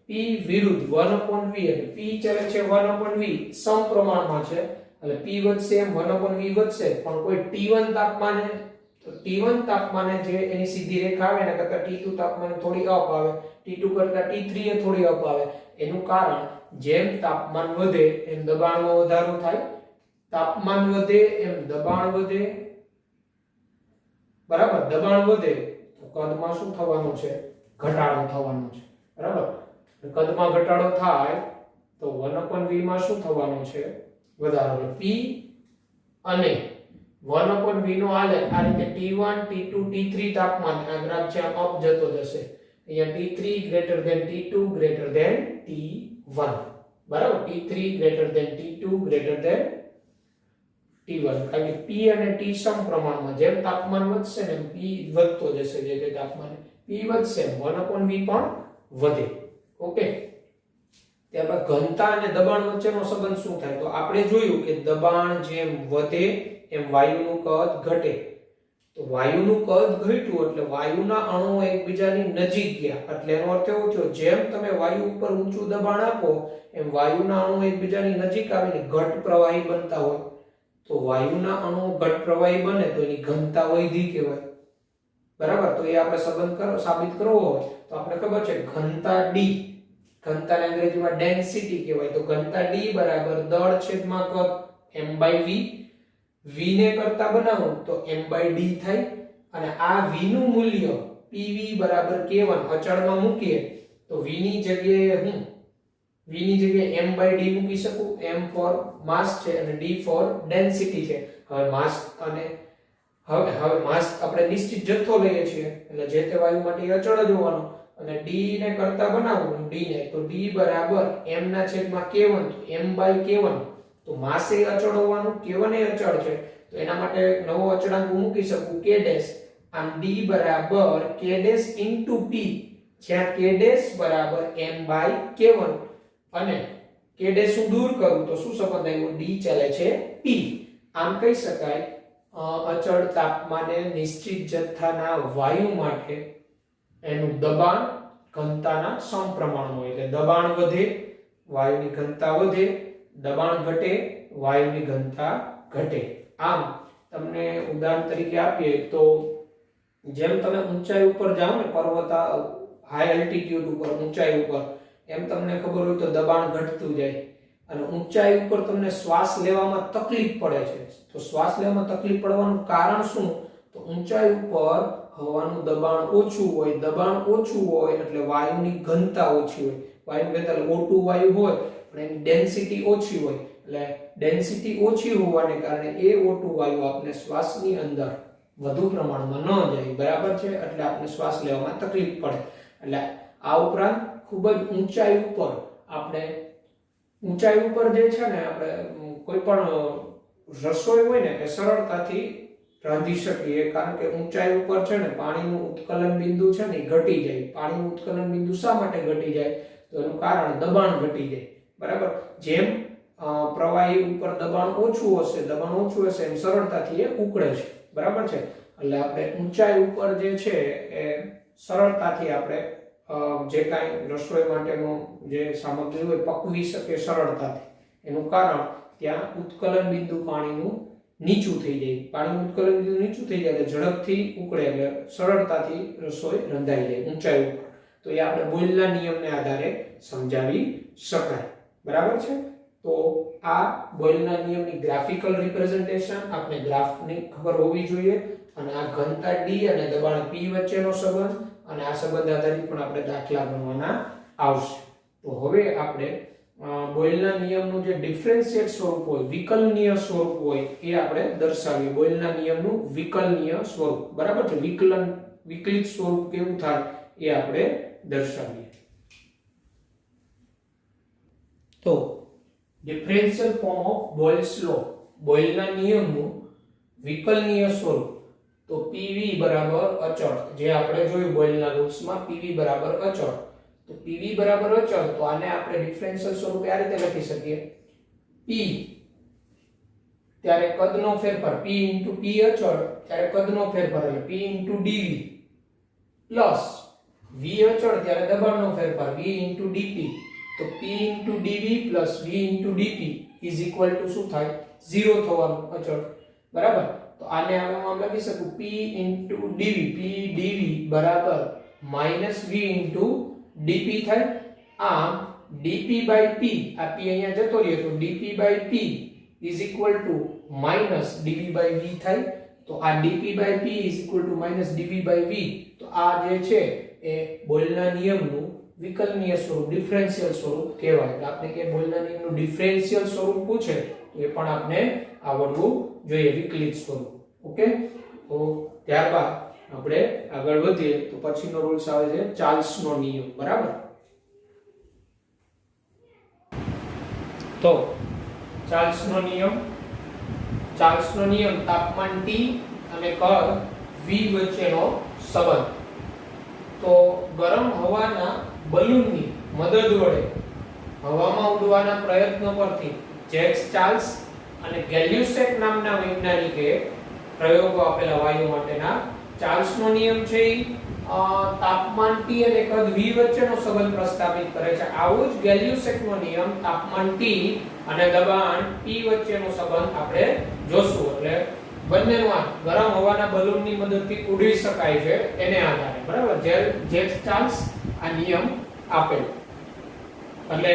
P વિરુદ્ધ 1/V, એટલે P ચાલે છે 1/V સમપ્રમાણમાં છે, એટલે P વધશે એમ 1/V વધશે, પણ કોઈ T1 તાપમાને, તો T1 તાપમાને જે એની સીધી રેખા આવે એના કરતા T2 તાપમાને થોડી અપ આવે, T2 કરતા T3 એ થોડી અપ આવે. એનું કારણ જેમ તાપમાન વધે એમ દબાણમાં વધારો થાય, તાપમાન વધે એમ દબાણ વધે. બરાબર, દબાણ વધે તો કદમાં શું થવાનું છે? ઘટાડો થવાનો છે. બરાબર, કદમાં ઘટાડો થાય તો 1/V માં શું થવાનું છે? વધારો. P અને 1/V નો આલેખ આ રીતે T1, T2, T3 તાપમાન આ ગ્રાફ છે અપ જતો જશે. અહીંયા T3 greater than T2 greater than T1. બરાબર, T3 greater than T2 greater than T1, કારણ કે P અને T સમપ્રમાણમાં, જેમ તાપમાન વધશે ને P વધતો જશે, જે તે તાપમાને P વધશે 1/V પણ વધે. ઓકે. ત્યારબાદ ઘનતા અને દબાણ વચ્ચેનો સંબંધ શું થાય? તો આપણે જોયું કે દબાણ જેમ વધે એમ વાયુનું કદ ઘટે. તો વાયુનું કદ ઘટ્યું એટલે વાયુના અણુઓ એકબીજાની નજીક ગયા, એટલે એનો અર્થ એવો થયો જેમ તમે વાયુ ઉપર ઊંચું દબાણ આપો એમ વાયુના અણુઓ એકબીજાની નજીક આવીને ઘટ પ્રવાહી બનતા હોય. તો વાયુના અણુઓ ઘટ પ્રવાહી બને તો એની ઘનતા વધી કહેવાય. બરાબર, તો એ આપણે સંબંધ સાબિત કરવો હોય તો આપણે ખબર છે ઘનતા D, ઘનતાને અંગ્રેજીમાં ડેન્સિટી કહેવાય. તો ઘનતા D બરાબર દળ છેદમાં કદ m/v. v ને કરતા બનાવો તો m/d થાય, અને આ v નું મૂલ્ય PV બરાબર K1 અચળમાં મૂકીએ તો v ની જગ્યાએ હું v ની જગ્યાએ m/d મૂકી શકું. m ફોર માસ છે અને d ફોર ડેન્સિટી છે. હવે માસ અને હવે માસ આપણે નિશ્ચિત જથ્થો લઈએ છીએ, એટલે જે તે વાયુ માટે અચળ જ હોવાનો, અને d ને કરતા બનાવું d ને તો d બરાબર m ના છેદમાં K1, તો m/K1. તો માસ એ અચળ હોવાનું, K1 એ અચળ છે, તો એના માટે નવો અચળાંક મૂકી શકું k ડેશ. આમ d બરાબર k ડેશ * p, જ્યાં k ડેશ બરાબર m/K1, અને k ડેશ હું દૂર કરું તો શું સંબંધ આવ્યો? d ચાલે છે p. આમ કહી શકાય અચળ તાપમાને નિશ્ચિત જથ્થાના વાયુ માટે એનું દબાણ ઘનતાના સમપ્રમાણમાં હોય. એટલે દબાણ વધે વાયુની ઘનતા વધે, દબાણ ઘટે વાયુની ઘનતા ઘટે. આમ તમને ઉદાહરણ તરીકે આપીએ તો જેમ તમે ઊંચાઈ ઉપર જાઓ ને, પર્વત હાઈ એલ્ટિટ્યુડ ઉપર, ઊંચાઈ ઉપર, એમ તમને ખબર હોય તો દબાણ ઘટતું જાય, અને ઊંચાઈ ઉપર તમને શ્વાસ લેવામાં તકલીફ પડે છે. તો શ્વાસ લેવામાં તકલીફ પડવાનું કારણ શું? તો ઊંચાઈ ઉપર હવાનું દબાણ ઓછું હોય, દબાણ ઓછું હોય એટલે વાયુની ઘનતા ઓછી હોય. વાયુની ઘનતા O2 વાયુ હોય પણ એની ડેન્સિટી ઓછી હોય, એટલે ડેન્સિટી ઓછી હોવાને કારણે એ O2 વાયુ આપણે શ્વાસની અંદર વધુ પ્રમાણમાં ન જાય. બરાબર છે, એટલે આપણે શ્વાસ લેવામાં તકલીફ પડે. એટલે આ ઉપરાંત ખૂબ જ ઊંચાઈ ઉપર જે છે ને, આપણે કોઈ પણ રસોઈ હોય ને એ સરળતાથી રાંધી શકીએ, કારણ કે ઊંચાઈ ઉપર છે ને પાણીનું ઉત્કલન બિંદુ છે ને ઘટી જાય. પાણીનું ઉત્કલન બિંદુ શા માટે ઘટી જાય? તો એનું કારણ દબાણ ઘટી જાય. બરાબર, જેમ પ્રવાહી ઉપર દબાણ ઓછું હશે એમ સરળતાથી એ ઉકળે છે. બરાબર છે, એટલે આપણે ઊંચાઈ ઉપર જે છે એ સરળતાથી આપણે જે કાંઈ રસોઈ માટેનો જે સામગ્રી હોય પકવી શકે સરળતાથી. એનું કારણ ત્યાં ઉત્કલન બિંદુ પાણીનું નીચું થઈ જાય. પાણીનું ઉત્કલન બિંદુ નીચું થઈ જાય એટલે ઝડપથી ઉકળે એટલે સરળતાથી રસોઈ રંધાઈ જાય ઊંચાઈ ઉપર. તો એ આપણે બોયલના નિયમને આધારે સમજાવી શકાય. બરાબર છે? તો આ બોયલના નિયમની ગ્રાફિકલ રિપ્રેઝન્ટેશન આપણે ગ્રાફની ખબર હોવી જોઈએ. અને આ ઘનતા d અને દબાણ p વચ્ચેનો સંબંધ અને આ સંબંધ આધારિત પણ આપણે દાખલા ગણવાના આવશે. તો હવે આપણે બોયલના નિયમનું જે ડિફરન્શિએટ સ્વરૂપ હોય, વિકલનીય સ્વરૂપ હોય એ આપણે દર્શાવીએ. બોયલના નિયમનું વિકલનીય સ્વરૂપ. બરાબર છે? વિકલિત સ્વરૂપ કેવું થાય એ આપણે દર્શાવીએ. તો differential form of Boyle's law, બોયલના નિયમનું વિકલનીય સ્વરૂપ. તો PV બરાબર અચળ, જે આપણે જોયું બોયલના રૂલ્સમાં PV બરાબર અચળ. તો PV બરાબર અચળ, તો આને આપણે ડિફરન્શિયલ સ્વરૂપે આ રીતે લખી શકીએ. P ત્યારે કદનો ફેરફાર, P * P અચળ ત્યારે કદનો ફેરફાર એટલે P * dV પ્લસ V અચળ ત્યારે દબાણનો ફેરફાર V * dP. તો P * dV plus V * dP is equal to શું થાય? 0 થવાનું અચળ. બરાબર? તો આને હવે હું આમ લખી શકું P * dV, P dV બરાબર -V * dP થાય. આમ dP by P, આ P અહીંયા જતો રહ્યો તો dP by P is equal to -dV by V થાય. તો આ dP by P is equal to -dV by V. તો આ જે છે એ બોયલના નિયમનું વિકલનીય સ્વરૂપ, ડિફરન્શિયલ સ્વરૂપ કહેવાય. એટલે આપણે કે બોયલના નિયમનું ડિફરન્શિયલ સ્વરૂપ પૂછે તો એ પણ આપણે આવડવું જોઈએ, વિકલિત સ્વરૂપ. ઓકે? તો ત્યારબાદ આપણે આગળ વધીએ તો પછીનો રૂલ્સ આવે છે ચાર્લ્સનો નિયમ. બરાબર? તો ચાર્લ્સનો નિયમ તાપમાન T અને કદ V વચ્ચેનો સંબંધ. તો ગરમ હવાના બલૂનની મદદ વડે હવામાં ઉડવાના પ્રયત્નો પરથી જેક્સ ચાર્લ્સ અને ગેલ્યુસેક નામના વૈજ્ઞાનિકે પ્રયોગો આપેલા વાયુ માટેના ચાર્લ્સનો નિયમ છે તાપમાન T અને કદ V વચ્ચેનો સંબંધ પ્રસ્થાપિત કરે છે. આવો જ ગેલ્યુસેકનો નિયમ તાપમાન T અને દબાણ P વચ્ચેનો સંબંધ આપણે જોશું. એટલે બંનેનો આ ગરમ હવાના બલૂનની મદદથી ઉડી શકાય છે એને આધારે. બરાબર? જેક્સ ચાર્લ્સ આ નિયમ આપેલ. એટલે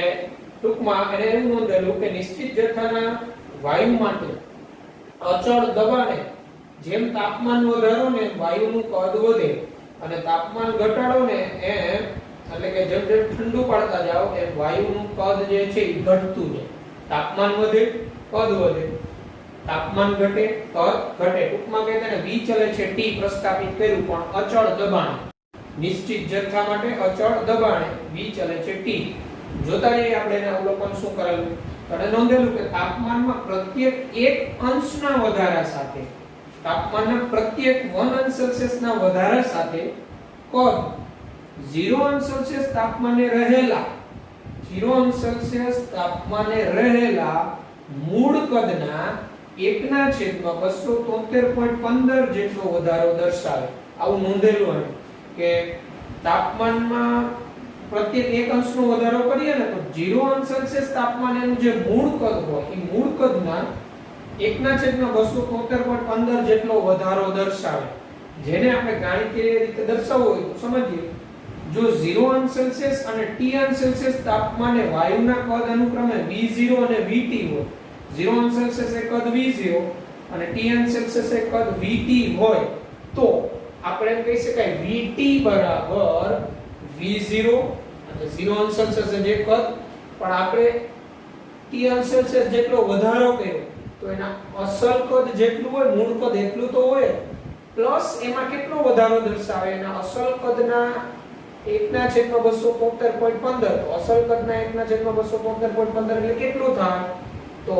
ટૂંકમાં એને એવું નોંધેલું કે નિશ્ચિત જથ્થાના વાયુ માટે અચળ દબાણે જેમ તાપમાન વધારો ને વાયુનું કદ વધે અને તાપમાન ઘટાડો ને એમ, એટલે કે જેમ જેમ ઠંડુ પાડતા જાઓ એમ વાયુનું કદ જે છે એ ઘટતું જાય. તાપમાન વધે કદ વધે, તાપમાન ઘટે કદ ઘટે. ટૂંકમાં કહેતા ને વિચલે છે T પ્રસ્થાપિત કર્યું પણ અચળ દબાણે. નિશ્ચિત જથ્થા માટે અચળ દબાણે વિચલે છે T. જોતા જઈએ આપણે એના અવલોકન શું કરેલું. આપણે નોંધેલું કે તાપમાનમાં પ્રત્યેક 1 અંશના વધારા સાથે, તાપમાનના પ્રત્યેક 1 અંશ સેલ્સિયસના વધારા સાથે કદ 0 અંશ સેલ્સિયસ તાપમાને રહેલા 0 અંશ સેલ્સિયસ તાપમાને રહેલા મૂળ કદના 1/273.15 જેટલો વધારો દર્શાવે. આવું નોંધેલું કે તાપમાનમાં પ્રત્યેક 1 અંશનો વધારો કરીએ ને તો 0 અંશ સેલ્સિયસ તાપમાનેનું જે મૂળ કદ હોય એ મૂળ કદના 1/273.15 જેટલો વધારો દર્શાવે. જેને આપણે ગાણિતિક રીતે દર્શાવવું હોય તો સમજીએ. જો 0 અંશ સેલ્સિયસ અને T અંશ સેલ્સિયસ તાપમાને વાયુના કદ અનુક્રમે V0 અને VT હોય, 0 અંશ સેલ્સિયસ એ કદ V0 અને T અંશ સેલ્સિયસ એ કદ VT હોય, તો આપણે એમ કહી શકાય VT બરાબર V0 અને 0 અંશ સેલ્સિયસ જે કદ પણ આપણે T અંશ સેલ્સિયસ જેટલો વધારો કર્યો તો એના અસલ કદ જેટલું હોય મૂળ કદ એટલું તો હોય પ્લસ એમાં કેટલો વધારો દર્શાવે એના અસલ કદના 1/273.15. તો અસલ કદના 1/273.15 એટલે કેટલું થાય? તો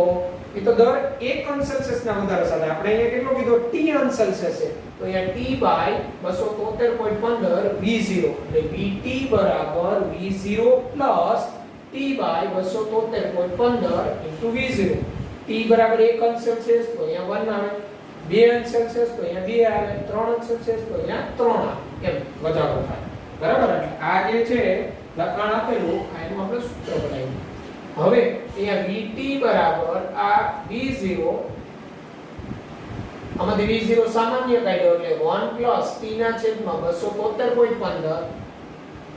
એ તો દર 1 અંશ સેલ્સિયસના વધારા સાથે. આપણે અહીંયા કેટલો કીધો? T અંશ સેલ્સિયસ છે. તો અહીંયા T/273.15 V0 એટલે VT બરાબર V0 T/273.15 V0. T બરાબર 1 અંશ સેલ્સિયસ તો અહીંયા 1 આવે, 2 અંશ સેલ્સિયસ તો અહીંયા 2 આવે, 3 અંશ સેલ્સિયસ તો અહીંયા 3 આવે. એમ વધારો થાય. બરાબર. એટલે આ જે છે લખાણ આપેલું આ એનું આપણે સૂત્ર બનાવ્યું. હવે અહીંયા VT બરાબર આ V0, આમાંથી V0 સામાન્ય કાઢ્યો એટલે 1 પ્લસ t ના છેદમાં 273.15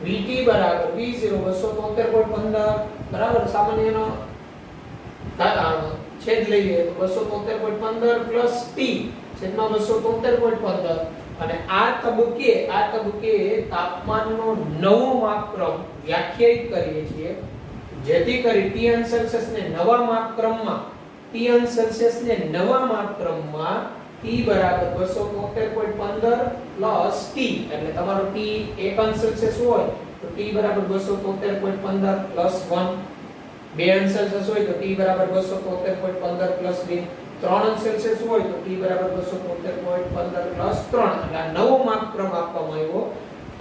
VT બરાબર V0 273.15 બરાબર. સામાન્યનો છેદ લઈએ તો 273.15 પ્લસ t છેદમાં 273.15 અને આ તબક્કે તાપમાનનો નવો માપક્રમ વ્યાખ્યાયિત કરીએ છીએ જેથી કરી T અંશ સેલ્સિયસને નવા માપક્રમમાં T બરાબર 273.15 પ્લસ t એટલે તમારો T 1 અંશ સેલ્સિયસ હોય તો T બરાબર 273.15 પ્લસ 1, 2 અંશ સેલ્સિયસ હોય તો T બરાબર 273.15 પ્લસ 2, 3 અંશ સેલ્સિયસ હોય તો T બરાબર 273.15 પ્લસ 3 એટલે આ નવો માપક્રમ આપવામાં આવ્યો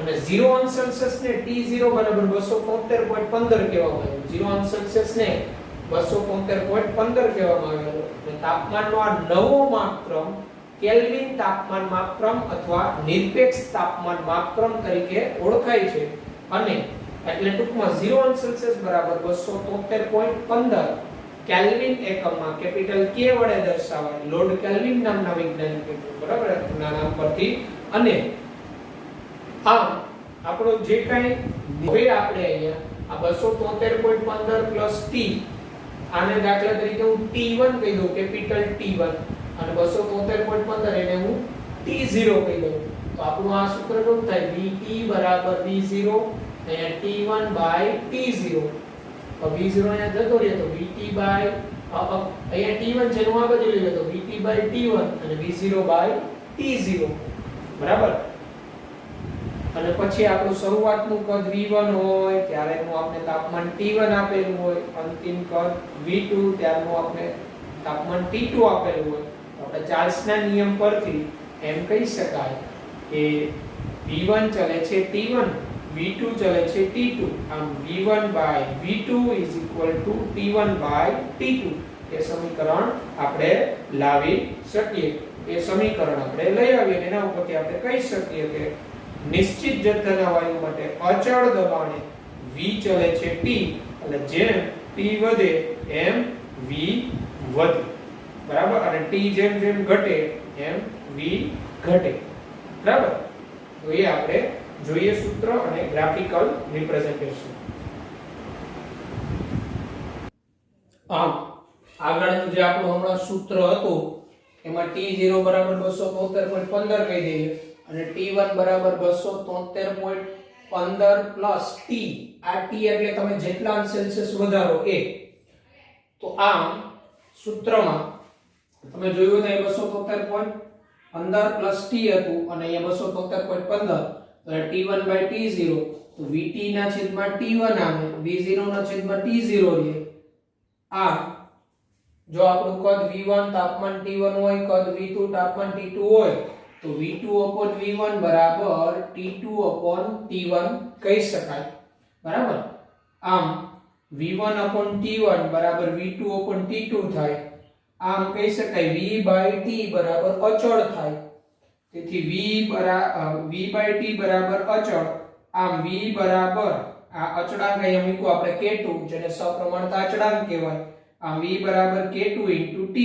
અને 0 અંશ સેલ્સિયસ ને T0 બરાબર 273.15 કહેવામાં આવ્યું. 0 અંશ સેલ્સિયસ ને 273.15 કહેવામાં આવ્યો. અને તાપમાનનો આ નવો માપક્રમ કેલ્વિન તાપમાન માપક્રમ અથવા નિરપેક્ષ તાપમાન માપક્રમ તરીકે ઓળખાય છે. અને એટલે ટૂંકમાં 0 અંશ સેલ્સિયસ બરાબર 273.15 કેલ્વિન એકમમાં કેપિટલ K વડે દર્શાવાય લોર્ડ કેલ્વિન નામના વૈજ્ઞાનિકે, બરાબર, ના નામ પરથી. અને આમ આપણો જે કાઈ હવે આપણે અહીંયા આ 273.15 પ્લસ t આને દાખલા તરીકે હું T1 કહી દઉં, કેપિટલ T1, અને 273.15 એને હું T0 કહી દઉં. તો આપણું આ સૂત્ર કેવું થાય? VT બરાબર V0 અહીંયા T1 બાય T0. તો V0 અહીંયા જતો રહે તો VT બાય અહીંયા T1 છે એનું આ બાજુ લઈ લે તો VT બાય T1 અને V0 બાય T0, બરાબર. અને પછી આપણું શરૂઆતનું કદ V1 હોય ત્યારે એનું આપણે તાપમાન T1 આપેલું હોય, અંતિમ કદ V2 ત્યારનું આપણે તાપમાન T2 આપેલું હોય. તો આપણે ચાર્લ્સના નિયમ પરથી એમ કહી શકાય કે V1 ચલે છે T1, V2 ચલે છે T2. આમ V1 by V2 T1 by T2 એ સમીકરણ આપણે લાવી શકીએ. એ સમીકરણ આપણે લઈ આવીએ એના ઉપરથી આપણે કહી શકીએ કે નિશ્ચિત જથ્થાના વાયુ માટે અચળ દબાણે V ચલે છે T અને જેમ T વધે એમ V વધે, બરાબર. અને T જેમ જેમ ઘટે એમ V ઘટે, બરાબર. તો એ આપણે જોઈએ સૂત્ર અને ગ્રાફિકલ રિપ્રેઝન્ટેશન. આમ આગળનું જે આપણું હમણાં સૂત્ર હતું એમાં T0 બરાબર 273.15 કહી દઈએ અને T1 બરાબર 273.15 પ્લસ T. આ T એટલે તમે જેટલા અંશ સેલ્સિયસ વધારો એ. તો આમ સૂત્રમાં તમે જોયું ને 273.15 પ્લસ T હતું અને અહીંયા 273.15 તો T1 by T0 તો VT ના છેદમાં T1 આવે, V0 ના છેદમાં T0 રહે. આ જો આપણું કદ V1 તાપમાન T1 હોય, કદ V2 તાપમાન T2 હોય તો V2 upon V1 બરાબર T2 upon T1 કહી શકાય, બરાબર. આમ V1 upon T1 બરાબર V2 upon T2 થાય. આમ કહી શકાય V by T બરાબર અચળ થાય. તેથી V by T બરાબર અચળ. આમ V બરાબર આ અચળાંક અહીંયા મૂકો આપણે K2 જેને સપ્રમાણતા અચળાંક કહેવાય. આમ V બરાબર K2 * T.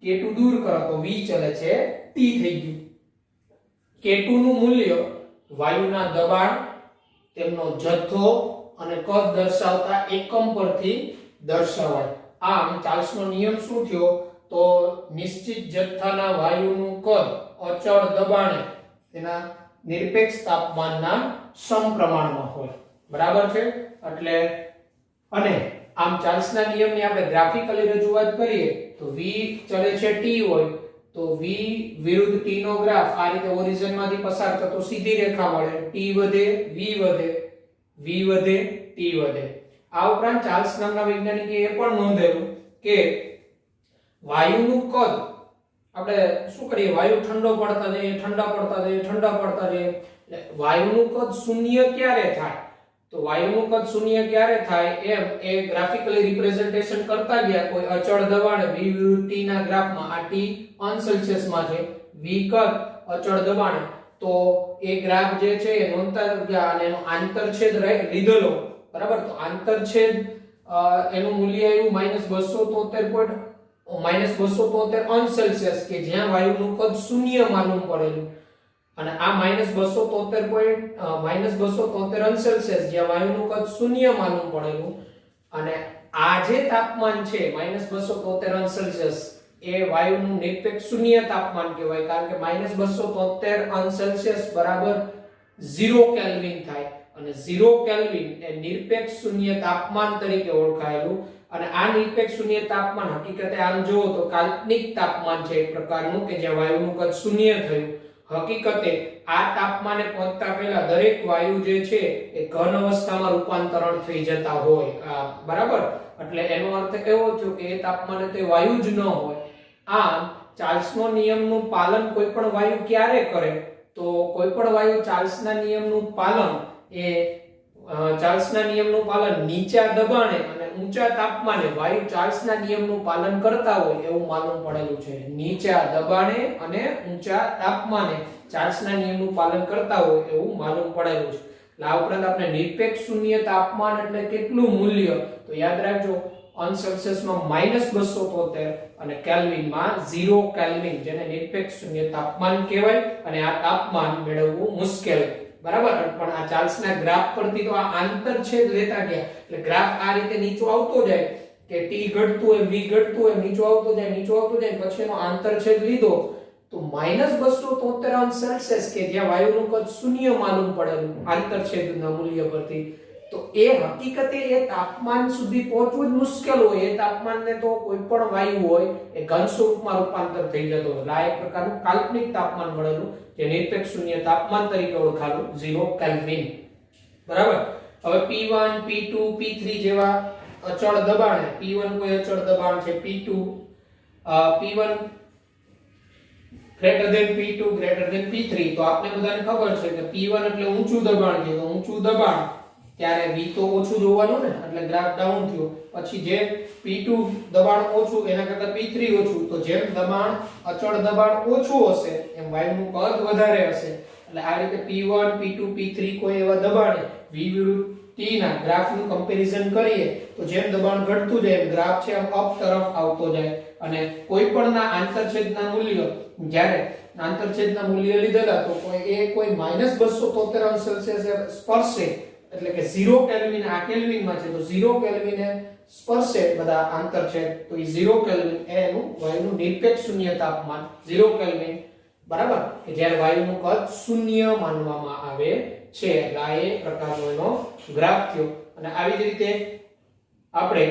K2 દૂર કરો તો V ચલે છે T થઈ ગયું. K2 નું મૂલ્ય વાયુના દબાણ, તેમનો જથ્થો અને કદ દર્શાવતા એકમ પરથી દર્શાવાય. આમ ચાર્લ્સનો નિયમ શું થયો? તો નિશ્ચિત જથ્થાના વાયુનું કદ અચળ દબાણે તેના નિરપેક્ષ તાપમાનના સમપ્રમાણમાં હોય, બરાબર છે. એટલે અને આમ ચાર્લ્સના નિયમની આપણે ગ્રાફિકલી રજૂઆત કરીએ તો V ચલે છે T હોય તો V વિરુદ્ધ T નો ગ્રાફ આ રીતે ઓરિજિન માંથી પસાર થતો સીધી રેખા મળે. T વધે V વધે, V વધે T વધે. આ ઉપરાંત ચાર્લ્સ નામના વૈજ્ઞાનિકે એ પણ નોંધેલું કે વાયુનું કદ આપણે શું કરીએ, વાયુ ઠંડો પડતા જાય, ઠંડા પડતા જાય, ઠંડા પડતા જાય. એટલે વાયુનું કદ શૂન્ય ક્યારે થાય? તો વાયુનું કદ શૂન્ય ક્યારે થાય એમ એ ગ્રાફિકલી રિપ્રેઝન્ટેશન કરતા ગયા. કોઈ અચળ દબાણે V વિરુદ્ધ T ના ગ્રાફમાં આ T અંશ સેલ્સિયસ માં છે, V કદ અચળ દબાણે તો એ ગ્રાફ જે છે એ નોંધતા અને એનો આંતરછેદ લીધેલો, બરાબર. તો આંતરછેદ એનું મૂલ્ય આવ્યું -273 અંશ સેલ્સિયસ કે જ્યાં વાયુનું કદ શૂન્ય માલુમ પડેલું, અને આ -273 અંશ સેલ્સિયસ જ્યાં વાયુનું કદ શૂન્ય માલુમ પડેલું, અને આ જે તાપમાન છે -273 અંશ સેલ્સિયસ એ વાયુનું નિરપેક્ષ શૂન્ય તાપમાન કહેવાય, કારણ કે -273 અંશ સેલ્સિયસ બરાબર 0 કેલ્વિન થાય, અને 0 કેલ્વિન એ નિરપેક્ષ શૂન્ય તાપમાન તરીકે ઓળખાયેલું. અને આ નિરપેક્ષ શૂન્ય તાપમાન હકીકતે આમ જુઓ તો કાલ્પનિક તાપમાન છે એક પ્રકારનું કે જ્યાં વાયુનું કદ શૂન્ય થયું. હકીકતે આ તાપમાને પહોંચતા પહેલા દરેક વાયુ જે છે એ ઘન અવસ્થામાં રૂપાંતરણ થઈ જતા હોય, બરાબર. એટલે એનો અર્થ એવો થયો કે એ તાપમાને તે વાયુ જ ન હોય. આમ ચાર્લ્સનો નિયમનું પાલન કોઈ પણ વાયુ ક્યારે કરે? તો કોઈ પણ વાયુ ચાર્લ્સના નિયમનું પાલન ચાર્લ્સના નિયમનું પાલન નીચા દબાણે અને ઊંચા તાપમાને વાયુ ચાર્લ્સના નિયમનું પાલન કરતા હોય એવું માલુમ પડેલું છે. નીચા દબાણે અને ઊંચા તાપમાને ચાર્લ્સના નિયમનું પાલન કરતા હોય એવું માલુમ પડેલું છે. આ ઉપરાંત આપણે નિરપેક્ષ શૂન્ય તાપમાન એટલે કેટલું મૂલ્ય, તો યાદ રાખજો અંશ સેલ્સિયસમાં -273 અને કેલ્વિનમાં 0 કેલ્વિન, જેને નિરપેક્ષ શૂન્ય તાપમાન કહેવાય. અને આ તાપમાન મેળવવું મુશ્કેલ, બરાબર. પણ આ ચાર્લ્સના ગ્રાફ પરથી તો આ આંતરછેદ લેતા ગયા, એટલે ગ્રાફ આ રીતે નીચો આવતો જાય કે t ઘટતું હોય v ઘટતું હોય, નીચો આવતો જાય પછી એનો આંતરછેદ લીધો તો -273 અંશ સેલ્સિયસ કે જ્યાં વાયુનું કદ શૂન્ય માલુમ પડેલું આંતરછેદના મૂલ્ય પરથી, તો એ હકીકતે એ તાપમાન સુધી પહોંચવું જ મુશ્કેલ હોય. એ તાપમાનને તો કોઈ પણ વાયુ હોય એ ઘન સ્વરૂપમાં રૂપાંતર થઈ જતો હોય. આ એક પ્રકારનું કાલ્પનિક તાપમાન મળેલું જે નિરપેક્ષ શૂન્ય તાપમાન તરીકે ઓળખાતું 0 કેલ્વિન, બરાબર. હવે P1 P2 P3 જેવા અચળ દબાણ, P1 કોઈ અચળ દબાણ છે, P1 greater than P2 greater than P3, તો આપણે બધાને ખબર છે કે P1 એટલે ઊંચું દબાણ છે, તો ઊંચું દબાણ ત્યારે V તો ઓછું જ હોવાનું ને, એટલે ગ્રાફ ડાઉન થયો. પછી જેમ P2 દબાણ ઓછું એના કરતા P3 ઓછું, તો જેમ દબાણ અચળ દબાણ ઓછું હશે એમ વાયુનું કદ વધારે હશે. એટલે આ રીતે P1 P2 P3 કોઈ એવા દબાણે V વિરુદ્ધ T ના ગ્રાફનું કમ્પેરીઝન કરીએ તો જેમ દબાણ ઘટતું જાય એમ ગ્રાફ છે આમ અપ તરફ આવતો જાય. અને કોઈ પણના આંતરછેદના મૂલ્ય, જ્યારે આંતરછેદના મૂલ્ય લીધેલા તો કોઈ -273 અંશ સેલ્સિયસ સ્પર્શે, એટલે કે 0 કેલ્વિન, આ કેલ્વિનમાં છે તો 0 કેલ્વિને સ્પર્શે બધા આંતરછેદ, તો એ 0 કેલ્વિન એનું વાયુનું નિરપેક્ષ શૂન્ય તાપમાન 0 કેલ્વિન, બરાબર, કે જ્યારે વાયુનું કદ શૂન્ય માનવામાં આવે છે. એટલે આ એક પ્રકારનો એનો ગ્રાફ થયો. અને આવી જ રીતે આપણે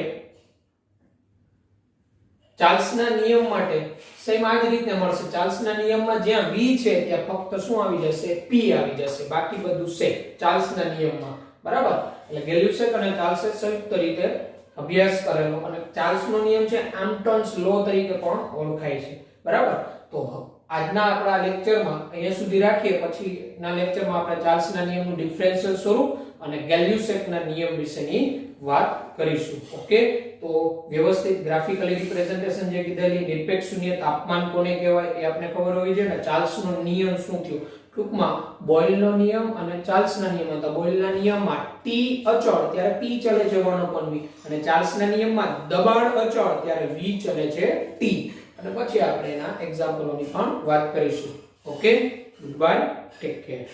ચાર્લ્સના નિયમ માટે સેમ આ જ રીતે મળશે. ચાર્લ્સના નિયમમાં જ્યાં v છે ત્યાં ફક્ત શું આવી જશે? p આવી જશે, બાકી બધું છે ચાર્લ્સના નિયમમાં, બરાબર. એટલે ગેલ્યુસેક અને ચાર્લ્સે સંયુક્ત રીતે અભ્યાસ કરેલો, અને ચાર્લ્સનો નિયમ છે આમ્પટન્સ લો તરીકે પણ ઓળખાય છે, બરાબર. તો આજના આપણા લેક્ચરમાં અહીંયા સુધી રાખીએ, પછીના લેક્ચરમાં આપણે ચાર્લ્સના નિયમનું ડિફરન્શિયલ સ્વરૂપ અને ગેલ્યુસેકના નિયમ વિશેની વાત કરીશું. ઓકે, તો વ્યવસ્થિત ગ્રાફિકલી રિપ્રેઝન્ટેશન જે કીધેલી, નિરપેક્ષ શૂન્ય તાપમાન કોને કહેવાય એ આપણે ખબર હોવી જોઈએ ને. ચાર્લ્સનો નિયમ શું થયો? ટૂંકમાં બોયલનો નિયમ અને ચાર્લ્સના નિયમ હતા. બોયલના નિયમમાં T અચળ ત્યારે P ચલે છે 1/v, અને ચાર્લ્સના નિયમમાં દબાણ અચળ ત્યારે V ચલે છે T. અને પછી આપણે એના એક્ઝામ્પલોની પણ વાત કરીશું. Okay, good bye, take care.